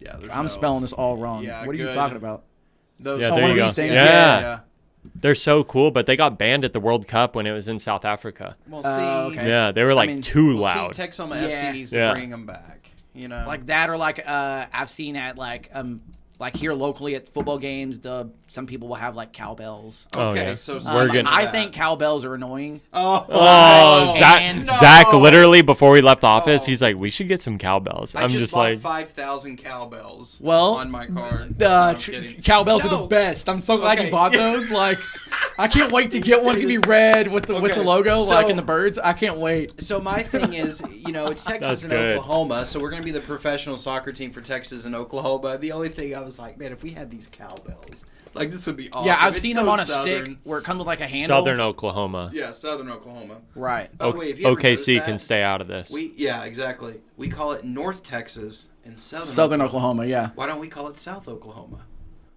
Yeah. There's I'm no- spelling this all wrong. Yeah, What are you good. talking about? Those Yeah, Oh, there one you of go. these things? Yeah. They're so cool, but they got banned at the World Cup when it was in South Africa. Well, see, Okay. Yeah, they were like mean, too well, loud. see, Texoma Yeah. FC needs to Yeah. bring them back. You know, Like that, or like I've seen at like here locally at football games, some people will have like cowbells. Oh, okay, yeah. so We're gonna- I think cowbells are annoying. Oh, Zach, And- Zach No. literally before we left the office, Oh. he's like, we should get some cowbells. I I'm just just bought like, 5,000 cowbells. Well, on my card. No, I'm kidding. Cowbells are No. the best. I'm so glad Okay. you bought those. Like, I can't wait to get one. It's gonna be red with the Okay. logo, So- like in the birds. I can't wait. So my thing is, it's Texas That's and good. Oklahoma, so we're gonna be the professional soccer team for Texas and Oklahoma. The only thing I was like, man, if we had these cowbells, like this would be awesome. Yeah, I've It's seen so them on a southern. stick where it comes with like a handle. Southern Oklahoma. Yeah, southern Oklahoma. Right. By the way, have you ever OKC noticed can that? stay out of this. Yeah, exactly. We call it North Texas and Southern Oklahoma. Yeah. Why don't we call it South Oklahoma?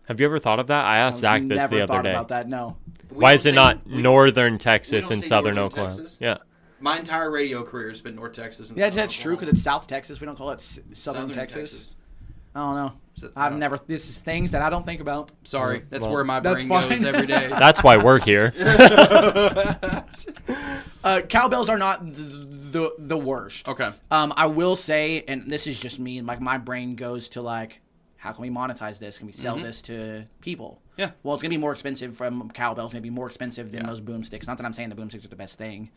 Have you ever thought of that? I asked Zach this Never the thought other day. about that. No. We Why don't is it say- not we- Northern we Texas don't and say Southern Northern Oklahoma? Texas? Yeah. My entire radio career has been North Texas. And Yeah, Southern that's true Oklahoma. because it's South Texas. We don't call it Southern Texas. I don't know. I've never. This is things that I don't think about. Sorry, that's Well, where my that's brain fine. goes every day. That's why we're here. Cowbells are not the worst. Okay. I will say, and this is just me, like my brain goes to like, how can we monetize this? Can we sell this to people? Yeah. Well, it's gonna be more expensive from cowbells. It's gonna be more expensive than those boomsticks. Not that I'm saying the boomsticks are the best thing.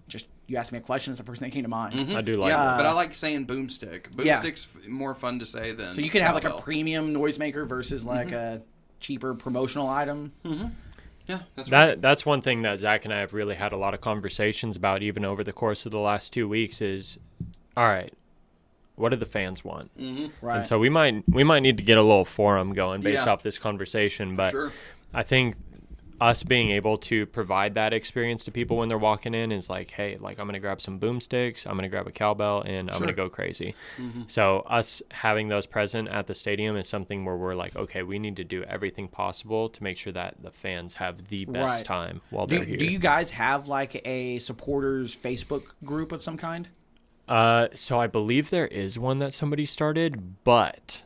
Just you asked me a question. It's the first thing that came to mind. I do like Yeah, that. but I like saying boomstick. Yeah. Boomstick's more fun to say than. So you can have like a cowbell. premium noisemaker versus like a cheaper promotional item. Yeah, that's right. That's one thing that Zach and I have really had a lot of conversations about, even over the course of the last 2 weeks. Is, all right, what do the fans want? Right. And so we might need to get a little forum going based Yeah. off this conversation. But Sure. I think us being able to provide that experience to people when they're walking in is like, hey, like I'm gonna grab some boomsticks, I'm gonna grab a cowbell, and I'm gonna go crazy. So us having those present at the stadium is something where we're like, okay, we need to do everything possible to make sure that the fans have the best Right. time while they're here. Do you guys have like a supporters Facebook group of some kind? So I believe there is one that somebody started, but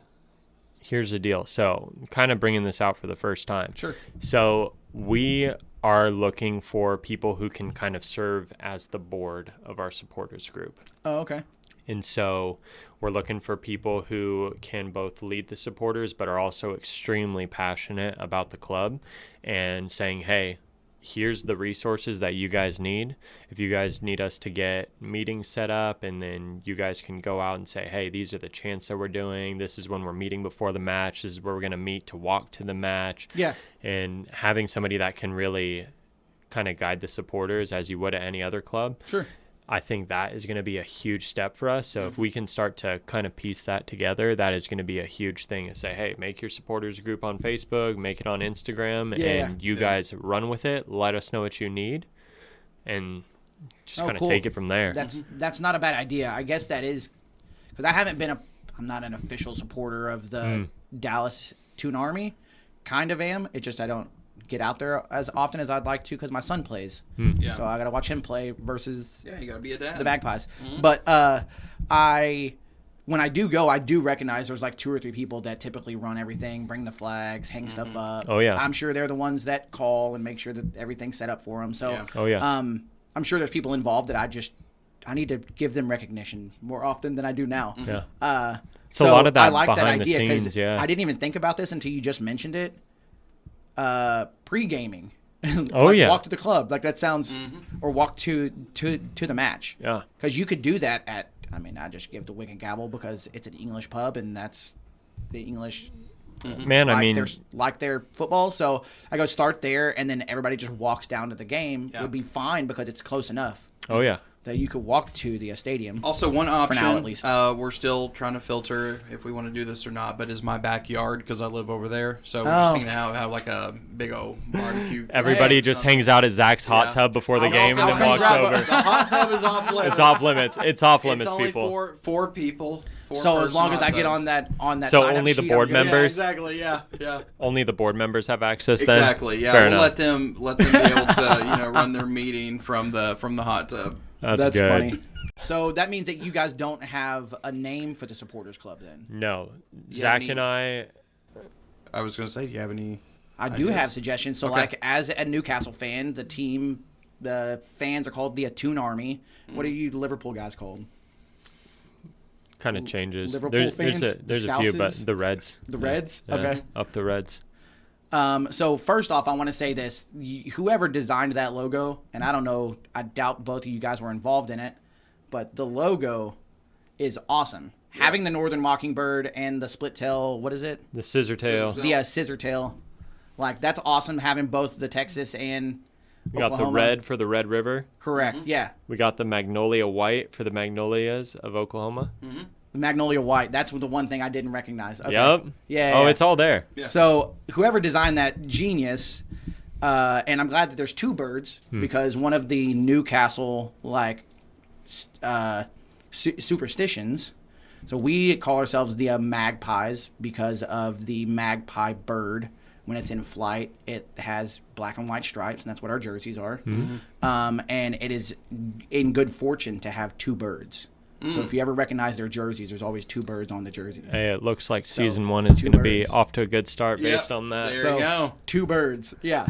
here's the deal. So kind of bringing this out for the first time. Sure. So we are looking for people who can kind of serve as the board of our supporters group. Oh, okay. And so we're looking for people who can both lead the supporters but are also extremely passionate about the club and saying, hey, here's the resources that you guys need. If you guys need us to get meetings set up, and then you guys can go out and say, hey, these are the chants that we're doing. This is when we're meeting before the match. This is where we're going to meet to walk to the match. Yeah. And having somebody that can really kind of guide the supporters as you would at any other club. Sure. I think that is going to be a huge step for us. So if we can start to kind of piece that together, that is going to be a huge thing to say, hey, make your supporters group on Facebook, make it on Instagram, and you guys run with it. Let us know what you need, and just kind of cool. take it from there. That's not a bad idea. I guess that is because I'm not an official supporter of the Dallas Toon Army. Kind of am. It just I don't get out there as often as I'd like to because my son plays. Yeah. So I got to watch him play versus Yeah, you gotta be a dad. the Magpies. But when I do go, I do recognize there's like 2 or 3 people that typically run everything, bring the flags, hang stuff up. Oh, yeah. I'm sure they're the ones that call and make sure that everything's set up for them. So Yeah. Oh, yeah. I'm sure there's people involved that I need to give them recognition more often than I do now. Yeah. So a lot of that I like that behind the idea 'cause scenes, yeah. I didn't even think about this until you just mentioned it. Pre-gaming. Oh, yeah. Walk to the club. Like that sounds, or walk to the match. Yeah. Because you could do that I just give the Wick and Gavel because it's an English pub and that's the English Man, I like mean, their football. So I go start there, and then everybody just walks down to the game. Yeah. Would be fine because it's close enough oh yeah. that you could walk to the stadium. Also, one option, now, at least. we're still trying to filter if we want to do this or not, but is my backyard because I live over there. So we're just thinking to have like a big old barbecue. Everybody just hangs out at Zach's hot tub before the game and then walks over. The hot tub is off limits. It's off limits. It's off limits, It's only people. four people. So as long as I get on that So sign-up only the sheet, board I'm good. members? Yeah, exactly. Yeah. Only the board members have access then? Exactly. Yeah. Fair We'll enough. let them be able to run their meeting from the hot tub. That's good. funny. So that means that you guys don't have a name for the supporters club then? No. have Zach any- and I, I was going to say, do you have any? I do ideas? have suggestions. So, Okay. like, as a Newcastle fan, the fans are called the Atune Army. What are you Liverpool guys called? kind of changes. Liverpool fans? There's a few, but Scouses? the Reds. The Reds? Yeah, Okay. Up the Reds. So first off, I want to say this: whoever designed that logo, and I don't know, I doubt both of you guys were involved in it, but the logo is awesome. Yeah. Having the Northern Mockingbird and the split tail, what is it? The scissor tail. The scissor tail. Like, that's awesome, having both the Texas and We got the Oklahoma. red for the Red River. Correct. Yeah. We got the magnolia white for the Magnolias of Oklahoma. The Magnolia White. That's the one thing I didn't recognize. Okay. Yep. Yeah. Oh, yeah. it's all there. Yeah. So whoever designed that, genius. And I'm glad that there's two birds because one of the Newcastle superstitions. So we call ourselves the magpies because of the magpie bird. When it's in flight, it has black and white stripes, and that's what our jerseys are. And it is in good fortune to have two birds. So if you ever recognize their jerseys, there's always two birds on the jerseys. Hey, it looks like season 1 is two going to be birds. off to a good start based Yep, on that. there So, you go. two birds. Yeah.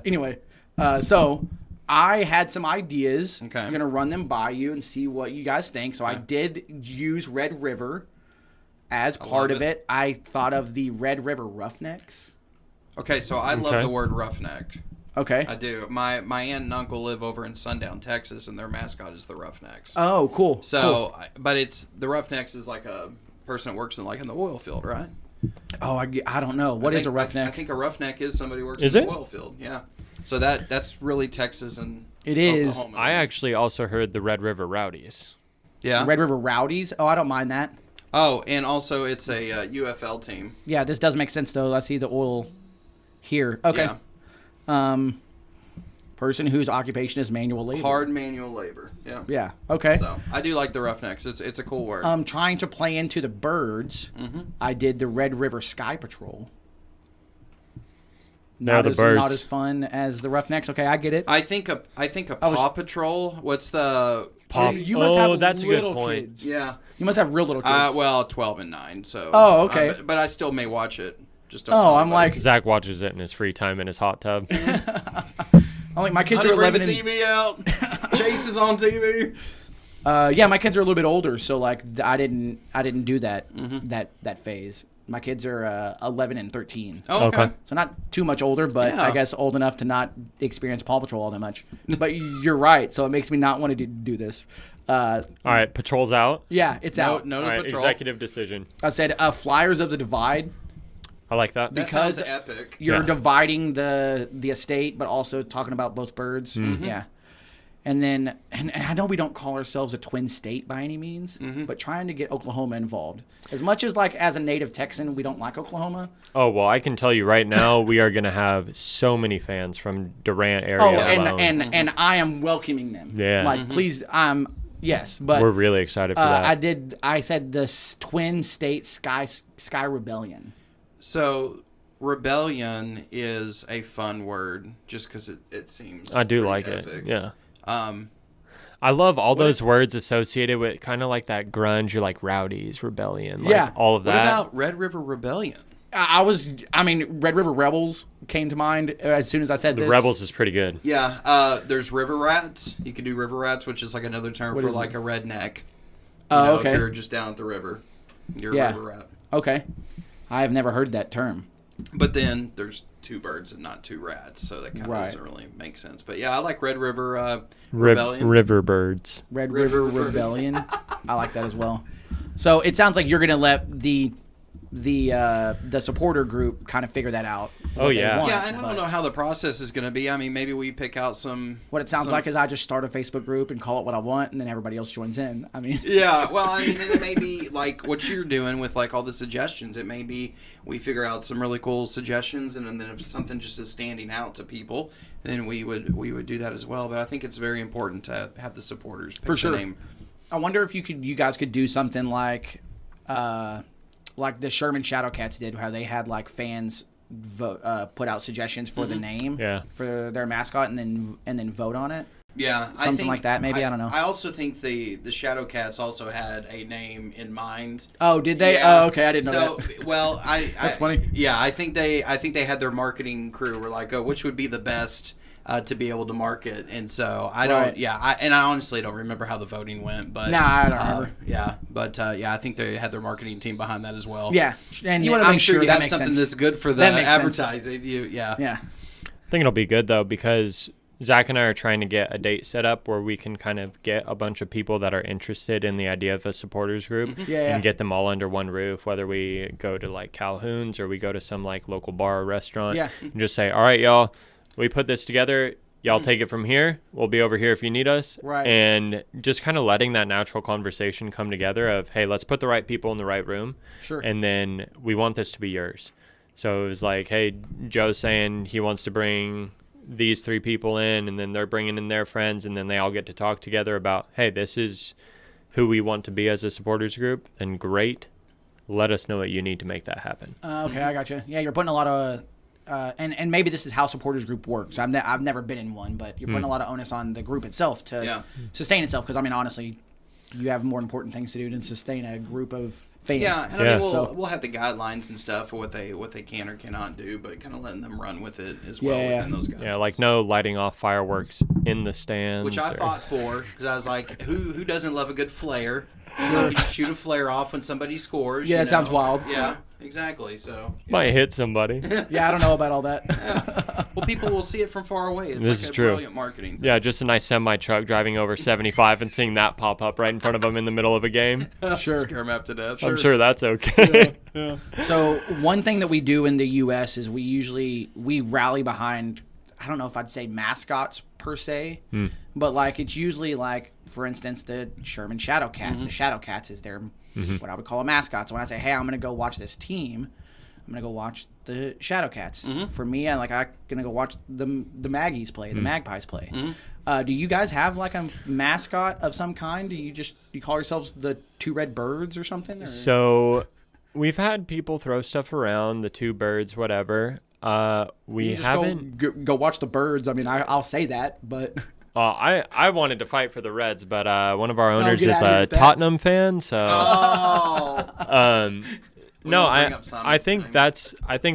Anyway, so I had some ideas. Okay. I'm going to run them by you and see what you guys think. So I did use Red River as part love of it. it. I thought of the Red River Roughnecks. Okay, so I love Okay. the word roughneck. Okay. I do. My aunt and uncle live over in Sundown, Texas, and their mascot is the Roughnecks. Oh, cool. So, Cool. but it's the Roughnecks is like a person that works in the oil field, right? Oh, I don't know. What is a roughneck? I think a roughneck is somebody who works Is in it? the oil field. Yeah. So that's really Texas and It is. Oklahoma. I actually also heard the Red River Rowdies. yeah. Red River Rowdies. Oh, I don't mind that. Oh, and also it's a UFL team. Yeah, this does make sense though. I see the oil here. Okay. Yeah. Person whose occupation is manual labor. Hard manual labor. Yeah. Yeah. Okay. So I do like the Roughnecks. It's a cool word. Trying to play into the birds, I did the Red River Sky Patrol. They're the birds. Not as fun as the Roughnecks. Okay, I get it. I think a was- Paw Patrol. What's the Paw- You must have that's a good little point. kids. Yeah. You must have real little kids. Well, 12 and 9. So. Oh, okay. But I still may watch it. Just don't Oh, tell I'm anybody. like- Zach watches it in his free time in his hot tub. I'm like, my kids Honey, are bring 11 the and, TV out. Chase is on TV. yeah, my kids are a little bit older, so like I didn't do that Mm-hmm. that phase. My kids are 11 and 13. Oh, okay. Okay. So not too much older, but Yeah. I guess old enough to not experience Paw Patrol all that much. But you're right, so it makes me not want to do this. All right, patrol's out. Yeah, it's out. No All to right, patrol. executive decision. I said Flyers of the Divide. I like that. That because sounds epic. You're Yeah. dividing the estate, but also talking about both birds. Yeah. And then, and I know we don't call ourselves a twin state by any means, but trying to get Oklahoma involved. As much as like as a native Texan, we don't like Oklahoma. Oh, well, I can tell you right now, we are going to have so many fans from Durant area Oh, alone. and I am welcoming them. Yeah. Like, please, yes, but We're really excited for that. I said the twin state sky rebellion. So, rebellion is a fun word just because it seems. I do pretty like epic. it. Yeah. Um, I love all those words associated with kind of like that grunge. You're like rowdies, rebellion, like Yeah. all of what that. about Red River Rebellion? Red River Rebels came to mind as soon as I said the this. Rebels is pretty good. Yeah, there's river rats. You could do river rats, which is like another term What for is like it? a redneck. Oh, okay. If you're just down at the river, you're Yeah. a river rat. Okay. I have never heard that term. But then there's two birds and not two rats, so that kind of Right. doesn't really make sense. But yeah, I like Red River Rebellion. River birds. Red River River Birds. Rebellion. I like that as well. So it sounds like you're going to let the the supporter group kind of figure that out. Oh, yeah. Yeah, and I don't know how the process is going to be. I mean, maybe we pick out some. What it sounds like is I just start a Facebook group and call it what I want, and then everybody else joins in. I mean, Yeah, well, I mean, and it may be like what you're doing with like all the suggestions. It may be we figure out some really cool suggestions, and then if something just is standing out to people, then we would do that as well. But I think it's very important to have the supporters pick For sure. the name. I wonder if you guys could do something like the Sherman Shadowcats did, how they had like fans put out suggestions for the name for their mascot, and then vote on it. Yeah, Something like that, maybe. I don't know. I also think the Shadowcats also had a name in mind. Oh, did they? Yeah. Oh, okay, I didn't know that. Well, That's funny. Yeah, I think they had their marketing crew were like, oh, which would be the best to be able to market, and so I don't. Right. Yeah, I honestly don't remember how the voting went, but Nah, I don't remember. Yeah, but I think they had their marketing team behind that as well. Yeah, and You want to I'm make sure you that have makes something sense. that's good for the That makes sense. advertising. Yeah. I think it'll be good, though, because Zach and I are trying to get a date set up where we can kind of get a bunch of people that are interested in the idea of a supporters group and get them all under one roof, whether we go to like Calhoun's or we go to some like local bar or restaurant and just say, all right, y'all, we put this together. Y'all take it from here. We'll be over here if you need us. Right. And just kind of letting that natural conversation come together of, hey, let's put the right people in the right room. Sure. And then we want this to be yours. So it was like, hey, Joe's saying he wants to bring these 3 people in, and then they're bringing in their friends, and then they all get to talk together about, hey, this is who we want to be as a supporters group. Then great. Let us know what you need to make that happen. Okay, I got you. Yeah, you're putting a lot of and maybe this is how supporters group works. I've never been in one, but you're putting a lot of onus on the group itself to sustain itself. Because I mean, honestly, you have more important things to do than sustain a group of fans. Yeah, and I mean, we'll have the guidelines and stuff for what they can or cannot do, but kind of letting them run with it as well within those guidelines. Yeah, like no lighting off fireworks in the stands. Which I fought for, because I was like, who doesn't love a good flare? You can just shoot a flare off when somebody scores. Yeah, that sounds wild. Yeah, exactly. So might hit somebody. Yeah, I don't know about all that. Well, people will see it from far away. It's This like is a true. brilliant marketing. Yeah, just a nice semi truck driving over 75 and seeing that pop up right in front of them in the middle of a game. Sure. Scare them up to death. I'm sure that's okay. So one thing that we do in the U.S. is we rally behind, I don't know if I'd say mascots per se, but like it's usually like, for instance, the Sherman Shadowcats. The Shadowcats is their what I would call a mascot. So when I say, hey, I'm going to go watch this team, I'm going to go watch the Shadowcats. For me, I'm going to go watch the Maggies play, the Magpies play. Do you guys have like a mascot of some kind? Do you call yourselves the Two Red Birds or something? Or? So we've had people throw stuff around, the Two Birds, whatever. We You just haven't. go watch the Birds. I mean, I'll say that, but I wanted to fight for the Reds, but one of our owners get is outta here a with that. Tottenham fan, so Oh. no, won't bring up Simon's I think name.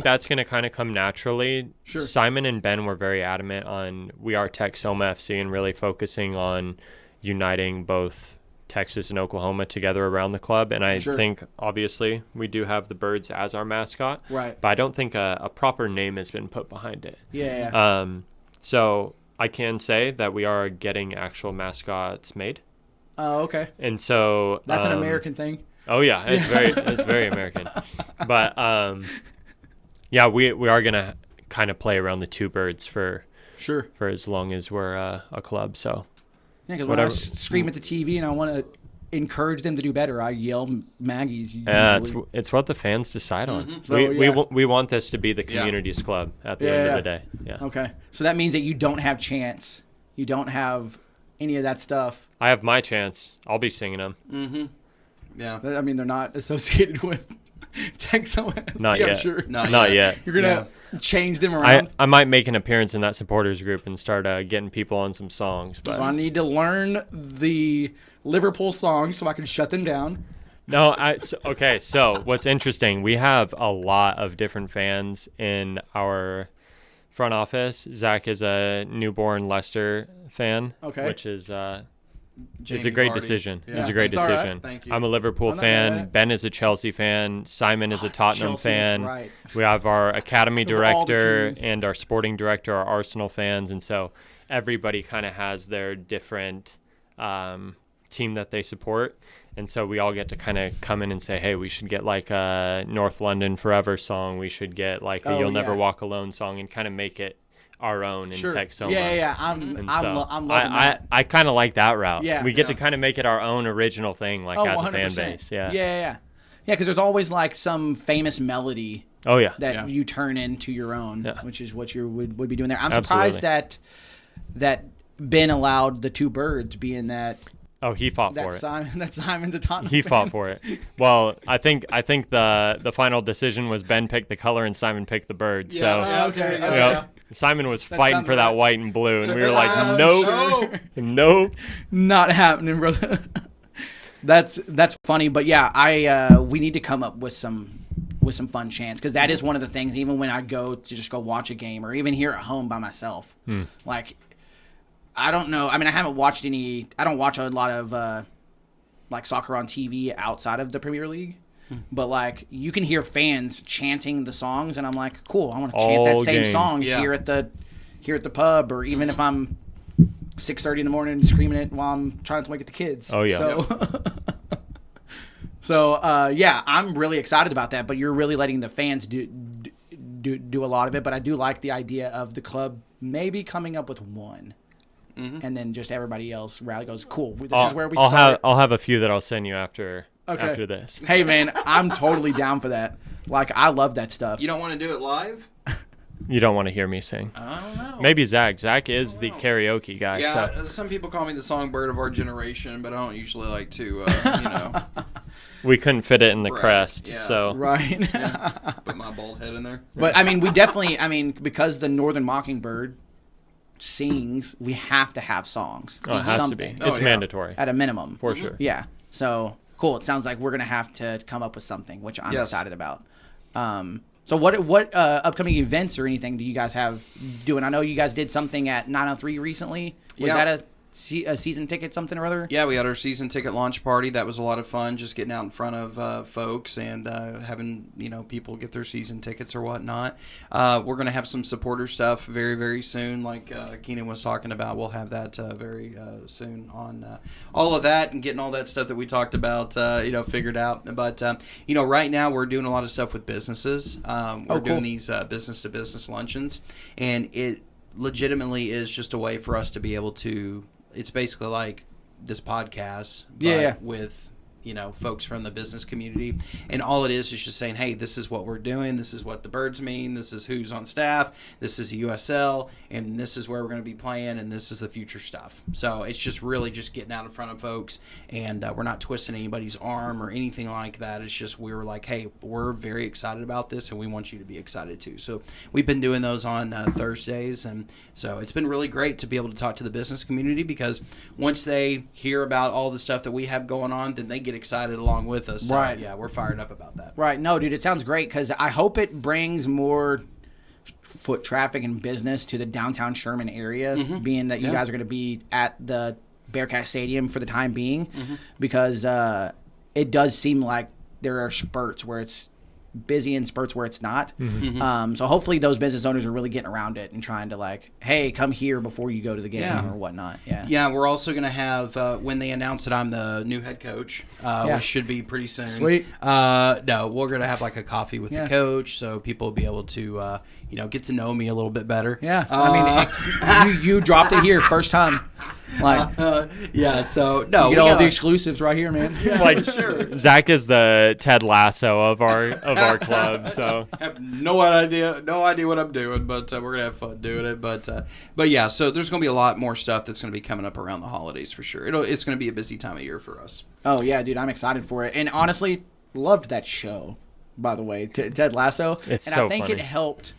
that's going to kind of come naturally. Sure. Simon and Ben were very adamant on we are Texoma FC and really focusing on uniting both Texas and Oklahoma together around the club. And I think obviously we do have the Birds as our mascot, right. but I don't think a proper name has been put behind it. Yeah. So I can say that we are getting actual mascots made. Oh, okay. And so That's an American thing. Oh yeah, it's very American. But yeah, we are gonna kind of play around the Two Birds for as long as we're a club. So Yeah, because when I scream at the TV and I want to encourage them to do better, I yell Maggies. yeah, usually. it's what the fans decide on. So, We want this to be the community's club at the end of the day. Yeah. Okay, so that means that you don't have chants. You don't have any of that stuff. I have my chance. I'll be singing them. Yeah. I mean, they're not associated with Texoma. Not I'm yet. Sure. Not yet. You're gonna change them around. I might make an appearance in that supporters group and start getting people on some songs. But So I need to learn the Liverpool songs so I can shut them down. No, okay. So what's interesting? We have a lot of different fans in our front office. Zach is a newborn Leicester fan, which is it's a great decision. Yeah. It's a great It's all right. decision. Thank you. I'm a Liverpool I'm not mad at fan. it. Ben is a Chelsea fan. Simon is a Tottenham Chelsea, that's fan. right. We have our academy Of all the director teams. and our sporting director are Arsenal fans, and so everybody kind of has their different team that they support. And so we all get to kind of come in and say, hey, we should get like a North London Forever song. We should get like a You'll Never Walk Alone song, and kind of make it our own in Texoma. Yeah. I'm loving that. I kind of like that route. Yeah. We get to kind of make it our own original thing, like as a fan 100%. base. Yeah. Yeah, because there's always like some famous melody Oh, yeah. that you turn into your own, which is what you would be doing there. I'm Absolutely. surprised that Ben allowed the two birds, being that Oh, he fought for it. That Simon the Tottenham He fan. fought for it. Well, I think the final decision was Ben picked the color and Simon picked the bird. So Okay. yep. Simon was fighting sounds for that right. white and blue, and we were like, nope. Not happening, brother. That's funny, but yeah, we need to come up with some fun chants, because that is one of the things. Even when I go to just go watch a game, or even here at home by myself, like I don't know. I mean, I haven't watched any. I don't watch a lot of like soccer on TV outside of the Premier League. But like you can hear fans chanting the songs, and I'm like, cool. I want to chant that same song here at the pub, or even if I'm 6:30 in the morning screaming it while I'm trying to wake up the kids. Oh, yeah. So, I'm really excited about that. But you're really letting the fans do a lot of it. But I do like the idea of the club maybe coming up with one. And then just everybody else rally goes, cool. This is where we start. I'll have a few that I'll send you after this. Hey, man, I'm totally down for that. Like, I love that stuff. You don't want to do it live? You don't want to hear me sing. I don't know. Maybe Zach. Zach is the karaoke guy. Yeah, So some people call me the songbird of our generation, but I don't usually like to, we couldn't fit it in the Right, crest. yeah. So Right. put my bald head in there. But, I mean, we definitely, because the Northern Mockingbird sings, we have to have songs. it has Something. to be. It's mandatory. At a minimum. For sure. Yeah. So, cool. It sounds like we're going to have to come up with something, which I'm excited about. So what upcoming events or anything do you guys have doing? I know you guys did something at 903 recently. Was that a season ticket something or other? Yeah, we had our season ticket launch party. That was a lot of fun, just getting out in front of folks and having people get their season tickets or whatnot. We're going to have some supporter stuff very, very soon, like Kennan was talking about. We'll have that very soon on all of that, and getting all that stuff that we talked about figured out. But right now we're doing a lot of stuff with businesses. We're doing these business to business luncheons, and it legitimately is just a way for us to be able to. It's basically like this podcast, but with folks from the business community, and all it is just saying, hey, this is what we're doing, this is what the birds mean, this is who's on staff, this is the USL, and this is where we're going to be playing, and this is the future stuff. So it's just really just getting out in front of folks, and we're not twisting anybody's arm or anything like that. It's just we were like, hey, we're very excited about this, and we want you to be excited too. So we've been doing those on Thursdays, and so it's been really great to be able to talk to the business community, because once they hear about all the stuff that we have going on, then they get excited along with us. So, Right. yeah, we're fired up about that. Right. No, dude, it sounds great, because I hope it brings more foot traffic and business to the downtown Sherman area, being that you guys are going to be at the Bearcat Stadium for the time being, because it does seem like there are spurts where it's busy and spurts where it's not. So hopefully those business owners are really getting around it and trying to like, hey, come here before you go to the game or whatnot. Yeah, we're also going to have, when they announce that I'm the new head coach, which should be pretty soon. Sweet. No, we're going to have like a coffee with the coach, so people will be able to, get to know me a little bit better. Yeah. I mean, you dropped it here first time. Like, so no, you get all the exclusives right here, man. it's like Zach is the Ted Lasso of our club. So I have no idea what I'm doing, but we're gonna have fun doing it. But yeah, so there's gonna be a lot more stuff that's gonna be coming up around the holidays for sure. It's gonna be a busy time of year for us. Oh yeah, dude, I'm excited for it, and honestly, loved that show. By the way, Ted Lasso, It's and so I think funny. it helped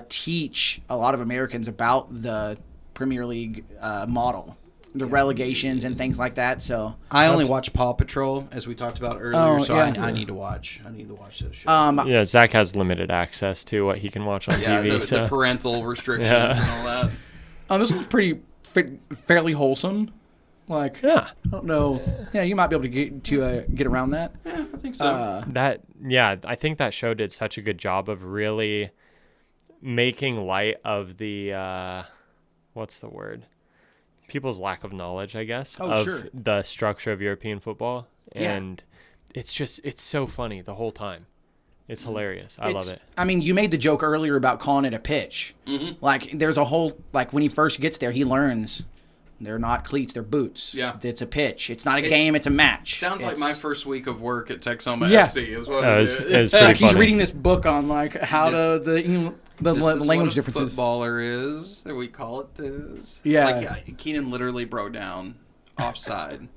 teach a lot of Americans about the Premier League model, the relegations and things like that. So I only watch Paw Patrol, as we talked about earlier, so yeah. I need to watch that show. yeah, Zach has limited access to what he can watch on TV. The parental restrictions and all that. this was pretty fairly wholesome. Like, I don't know. Yeah, you might be able to get around that. Yeah, I think so. I think that show did such a good job of really making light of the what's the word? people's lack of knowledge, I guess, Oh, of sure. the structure of European football. Yeah. And it's so funny the whole time. It's hilarious. I love it. I mean, you made the joke earlier about calling it a pitch. Mm-hmm. Like, there's a whole, like, when he first gets there, he learns they're not cleats, they're boots. Yeah. It's a pitch. It's not a game, it's a match. Sounds like It's- my first week of work at Texoma Yeah. FC is what It it was is. pretty Like, he's funny. reading this book on, like, how This- the This is language what a differences. footballer is. And we call it this. Yeah. Like, Kennan literally broke down offside.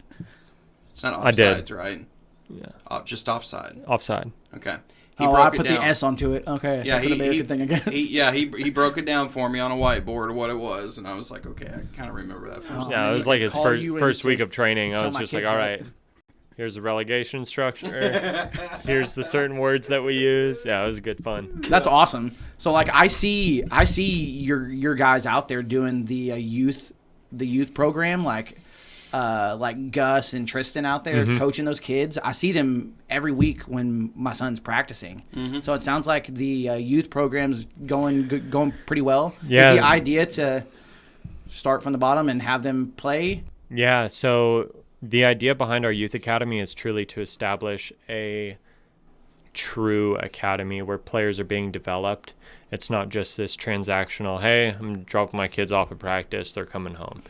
It's not I did. offsides, right? Yeah. Just offside. Offside. Okay. I it put the down. S onto it. Okay, Yeah, that's an American thing, I guess. He broke it down for me on a whiteboard what it was, and I was like, okay, I kind of remember that first. Yeah, it was like his Call you and first say- week of training. I tell was my just like, kids all that. right, here's the relegation structure. Here's the certain words that we use. Yeah, it was good fun. That's awesome. So like I see your guys out there doing the youth program, like Gus and Tristan out there coaching those kids. I see them every week when my son's practicing. So it sounds like the youth program's going pretty well. Yeah. Is the idea to start from the bottom and have them play. Yeah, so the idea behind our youth academy is truly to establish a true academy where players are being developed. It's not just this transactional, hey, I'm dropping my kids off at practice, they're coming home.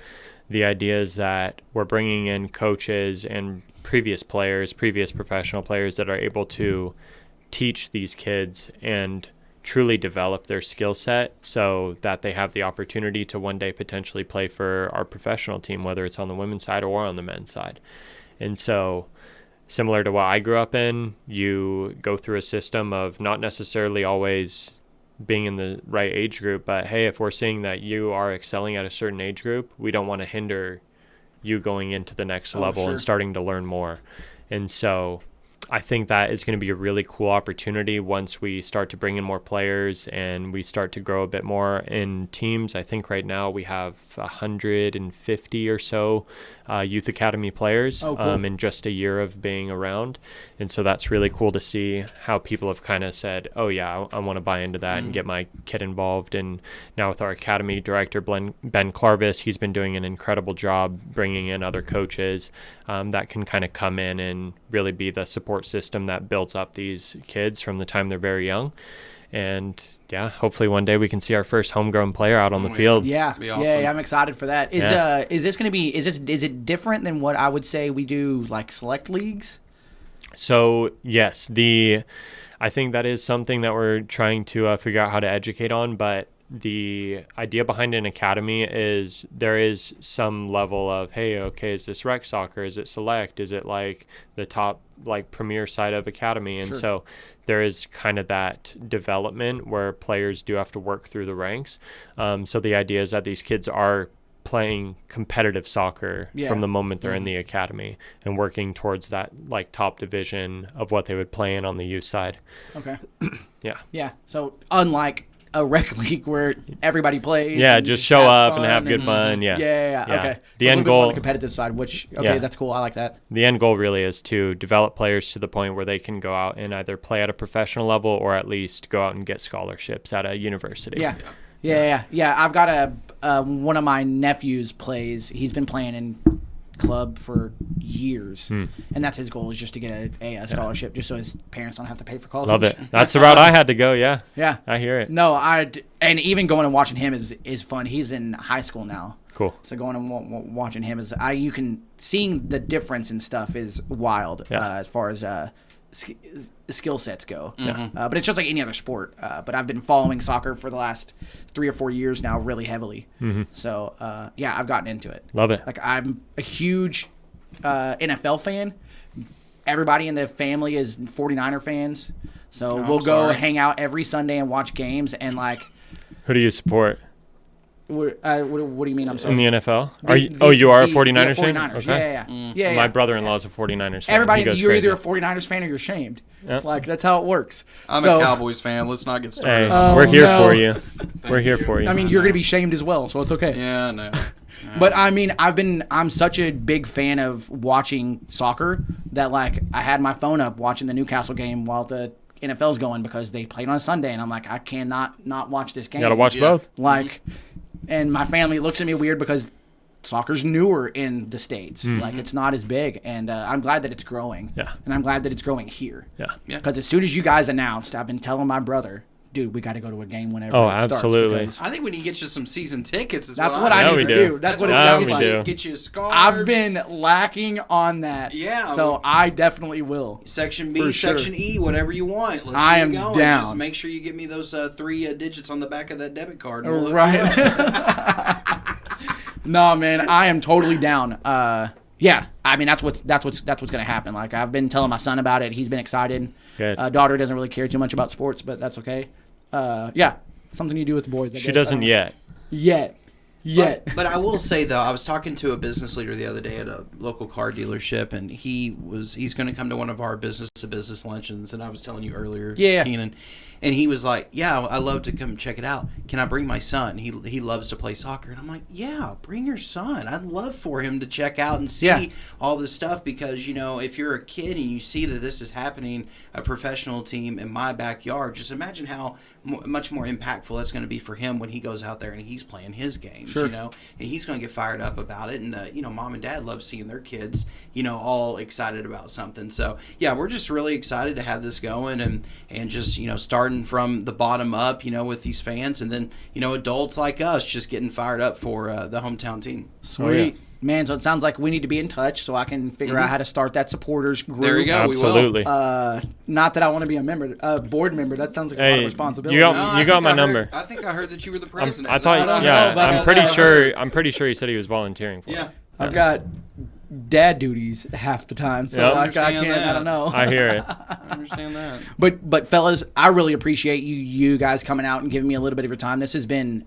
The idea is that we're bringing in coaches and previous professional players that are able to teach these kids and truly develop their skill set so that they have the opportunity to one day potentially play for our professional team, whether it's on the women's side or on the men's side. And so similar to what I grew up in, you go through a system of not necessarily always being in the right age group, but hey, if we're seeing that you are excelling at a certain age group, we don't want to hinder you going into the next level sure. and starting to learn more. And so I think that is going to be a really cool opportunity once we start to bring in more players and we start to grow a bit more in teams. I think right now we have 150 or so youth academy players in just a year of being around. And so that's really cool to see how people have kind of said, oh yeah, I want to buy into that and get my kid involved. And now with our academy director, Ben Clarvis, he's been doing an incredible job bringing in other coaches that can kind of come in and really be the support system that builds up these kids from the time they're very young. And yeah, hopefully one day we can see our first homegrown player out on the field. Yeah, Be awesome. yeah, I'm excited for that. Is this going to be? Is it different than what I would say we do like select leagues? So yes, I think that is something that we're trying to figure out how to educate on. But the idea behind an academy is there is some level of, hey, okay, is this rec soccer? Is it select? Is it like the top like premier side of academy? And so there is kind of that development where players do have to work through the ranks. So the idea is that these kids are playing competitive soccer from the moment they're in the academy and working towards that like top division of what they would play in on the youth side. Okay. Yeah. So unlike a rec league where everybody plays. Yeah, and just show has up fun and have good fun. Yeah. Yeah. Yeah. Okay. The So a little end bit more on goal- the competitive side, which Yeah. that's cool. I like that. The end goal really is to develop players to the point where they can go out and either play at a professional level or at least go out and get scholarships at a university. Yeah. I've got one of my nephews plays. He's been playing in club for years, and that's his goal is just to get a scholarship, just so his parents don't have to pay for college. Love it. That's the route I had to go. Yeah. Yeah. I hear it. No, and even going and watching him is fun. He's in high school now. Cool. So going and watching him you can seeing the difference in stuff is wild as far as skill sets go. But it's just like any other sport. But I've been following soccer for the last 3 or 4 years now, really heavily. So I've gotten into it. Love it. Like I'm a huge NFL fan. Everybody in the family is 49er fans. So we'll go hang out every Sunday and watch games and like. Who do you support? What do you mean? I'm sorry. In the NFL? You are a 49ers fan? 49ers. Okay. Yeah. My brother-in-law is a 49ers fan. Everybody, He goes you're crazy. either a 49ers fan or you're shamed. Yep. Like, that's how it works. I'm So, a Cowboys fan. Let's not get Hey, started. we're here no. for you. We're here for you. I mean, you're going to be shamed as well, so it's okay. Yeah, no. But I mean, I'm such a big fan of watching soccer that like I had my phone up watching the Newcastle game while the NFL's going because they played on a Sunday, and I'm like, I cannot not watch this game. You got to watch both. Like, and my family looks at me weird because soccer's newer in the States. Like, it's not as big, and I'm glad that it's growing. Yeah. And I'm glad that it's growing here. Yeah. Because as soon as you guys announced, I've been telling my brother, dude, we got to go to a game whenever Oh, it starts. absolutely. Because I think we need to get you some season tickets. that's what I need to do. That's what it sounds we like. do. Get you a scarf. I've been lacking on that. Yeah. So I definitely will. Section B, For sure. Section E, whatever you want. Let's I get am it going. down. Just make sure you get me those 3 digits on the back of that debit card. And we'll look Right. it up. No, man, I am totally down. Yeah, I mean that's what's gonna happen. Like, I've been telling my son about it. He's been excited. Good. Daughter doesn't really care too much about sports, but that's okay. Yeah, something you do with the boys. I She guess. doesn't I don't know. yet. Yet. But I will say though, I was talking to a business leader the other day at a local car dealership, and he's going to come to one of our business-to-business luncheons. And I was telling you earlier, Yeah. Kennan, and he was like, "Yeah, I love to come check it out. Can I bring my son? He loves to play soccer." And I'm like, "Yeah, bring your son. I'd love for him to check out and see Yeah. all this stuff, because if you're a kid and you see that this is happening, a professional team in my backyard, just imagine how much more impactful that's going to be for him when he goes out there and he's playing his games, Sure. and he's going to get fired up about it. And, mom and dad love seeing their kids, all excited about something. So, yeah, we're just really excited to have this going and just, starting from the bottom up, with these fans, and then, adults like us just getting fired up for the hometown team. Sweet. Oh, yeah. Man, so it sounds like we need to be in touch so I can figure out how to start that supporters group. There you go. Absolutely. Not that I want to be a board member. That sounds like a lot of Hey, responsibility. you got my number. I think I heard that you were the president. I That's what thought, heard. yeah, but I'm pretty sure he said he was volunteering for it. Yeah. I've got dad duties half the time, so Yep. I Understand can't. I that. don't know. I hear it. I understand that. But fellas, I really appreciate you guys coming out and giving me a little bit of your time. This has been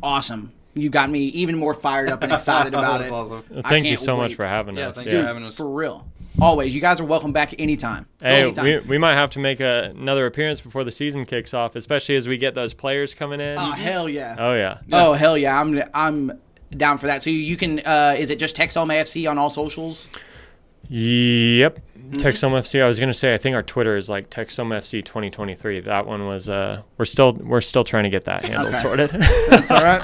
awesome. You got me even more fired up and excited about That's it. awesome. I Thank you can't so much wait. for having Yeah, us. thank you for having us. For real. Always. You guys are welcome back anytime. Hey, Anytime. we might have to make another appearance before the season kicks off, especially as we get those players coming in. Oh, hell yeah. Oh yeah. Oh, hell yeah. I'm down for that. So you can, is it just Texoma FC on all socials? Yep. Texoma FC. I was gonna say I think our Twitter is like Texoma FC 2023. That one was we're still trying to get that handle sorted. That's all right.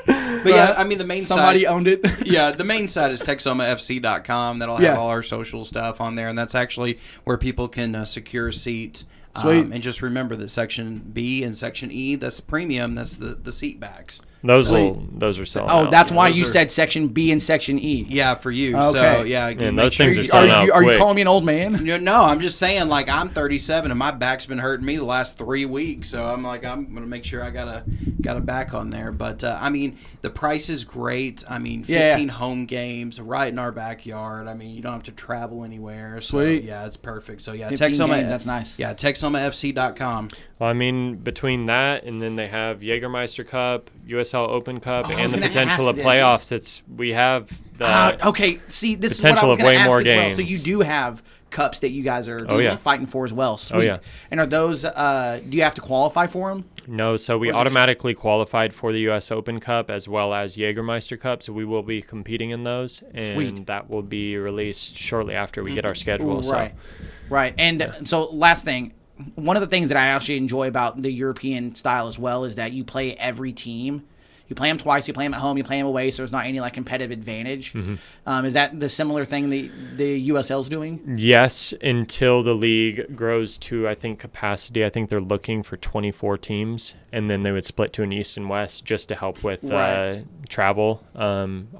But yeah, I mean, the main Somebody site. owned it. Yeah, the main site is TexomaFC.com. That'll have Yeah. all our social stuff on there, and that's actually where people can secure a seat. Sweet. And just remember that Section B and Section E, that's premium. That's the seat backs. Those Sweet. are selling Oh, out. that's why those you are- said Section B and Section E. Yeah, for you. Okay. So yeah, you Man, make those sure things you- are selling out Are you quick. calling me an old man? No, I'm just saying, like, I'm 37 and my back's been hurting me the last 3 weeks, so I'm gonna make sure I got a back on there. But I mean, the price is great. I mean, 15 home games right in our backyard. I mean, you don't have to travel anywhere. So, Sweet. yeah, it's perfect. So yeah, 15 Texoma. games, that's nice. Yeah, TexomaFC.com. Well, I mean, between that and then they have Jägermeister Cup, USL Open Cup, Oh, I and was the gonna potential ask of this. playoffs. We have the Okay, see, this is what I potential was of going to way ask more as well. So games. you do have cups that you guys are Oh, yeah. fighting for as well. Sweet. Oh, yeah. And are those, do you have to qualify for them? No, so we automatically qualified for the U.S. Open Cup as well as Jägermeister Cup, so we will be competing in those, and Sweet. that will be released shortly after we get our schedule. Right. Right. And so last thing, one of the things that I actually enjoy about the European style as well is that you play every team. You play them twice. You play them at home. You play them away. So there's not any competitive advantage. Is that the similar thing the USL's doing? Yes, until the league grows to, I think, capacity. I think they're looking for 24 teams, and then they would split to an East and West just to help with Right. travel.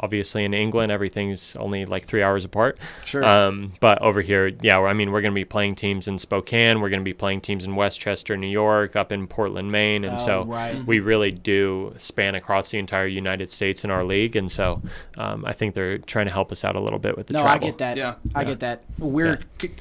Obviously, in England, everything's only like 3 hours apart. Sure. But over here, yeah, I mean, we're going to be playing teams in Spokane. We're going to be playing teams in Westchester, New York, up in Portland, Maine. And so right. we really do span across the entire United States in our league. And so I think they're trying to help us out a little bit with the No, travel. I get that. Yeah. I get that.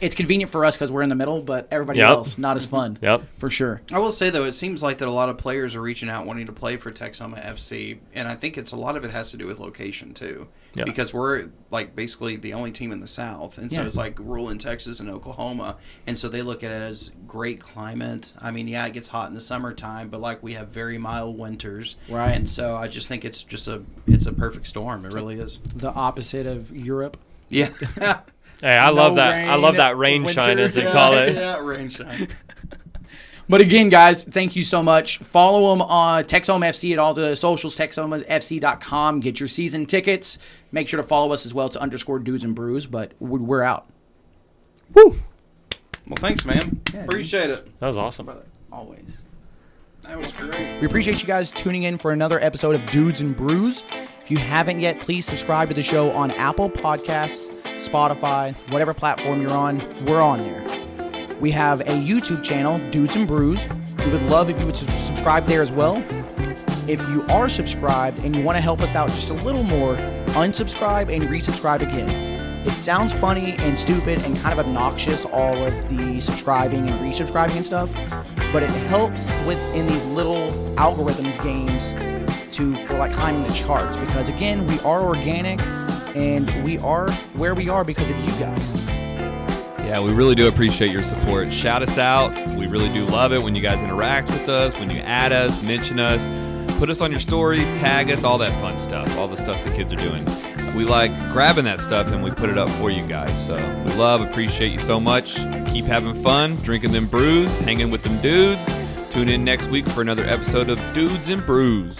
It's convenient for us because we're in the middle, but everybody Yep. else not as fun. Yep. For sure. I will say though, it seems like that a lot of players are reaching out wanting to play for Texoma FC, and I think a lot of it has to do with location too, Yeah. because we're like basically the only team in the South, and so Yeah. it's like rural in Texas and Oklahoma, and so they look at it as great climate. I mean, yeah, it gets hot in the summertime, but like we have very mild winters, Right. And so I just think it's a perfect storm. It really is. The opposite of Europe. Yeah. Hey, I No love that. I love rain, that rain shine, winter. as they call it. Yeah, rain shine. But again, guys, thank you so much. Follow them on Texoma FC at all the socials, texomafc.com. Get your season tickets. Make sure to follow us as well to _ Dudes and Brews. But we're out. Woo! Well, thanks, man. Appreciate it. That was awesome. Brother, always. That was great. We appreciate you guys tuning in for another episode of Dudes and Brews. If you haven't yet, please subscribe to the show on Apple Podcasts, Spotify, whatever platform you're on. We're on there. We have a YouTube channel, Dudes and Brews. We would love if you would subscribe there as well. If you are subscribed and you want to help us out just a little more, unsubscribe and resubscribe again. It sounds funny and stupid and kind of obnoxious, all of the subscribing and resubscribing and stuff, but it helps within these little algorithms games for like climbing the charts, because again, we are organic and we are where we are because of you guys. Yeah, we really do appreciate your support. Shout us out. We really do love it when you guys interact with us, when you add us, mention us, put us on your stories, tag us, all that fun stuff, all the stuff the kids are doing. We like grabbing that stuff and we put it up for you guys. So we appreciate you so much. Keep having fun, drinking them brews, hanging with them dudes. Tune in next week for another episode of Dudes and Brews.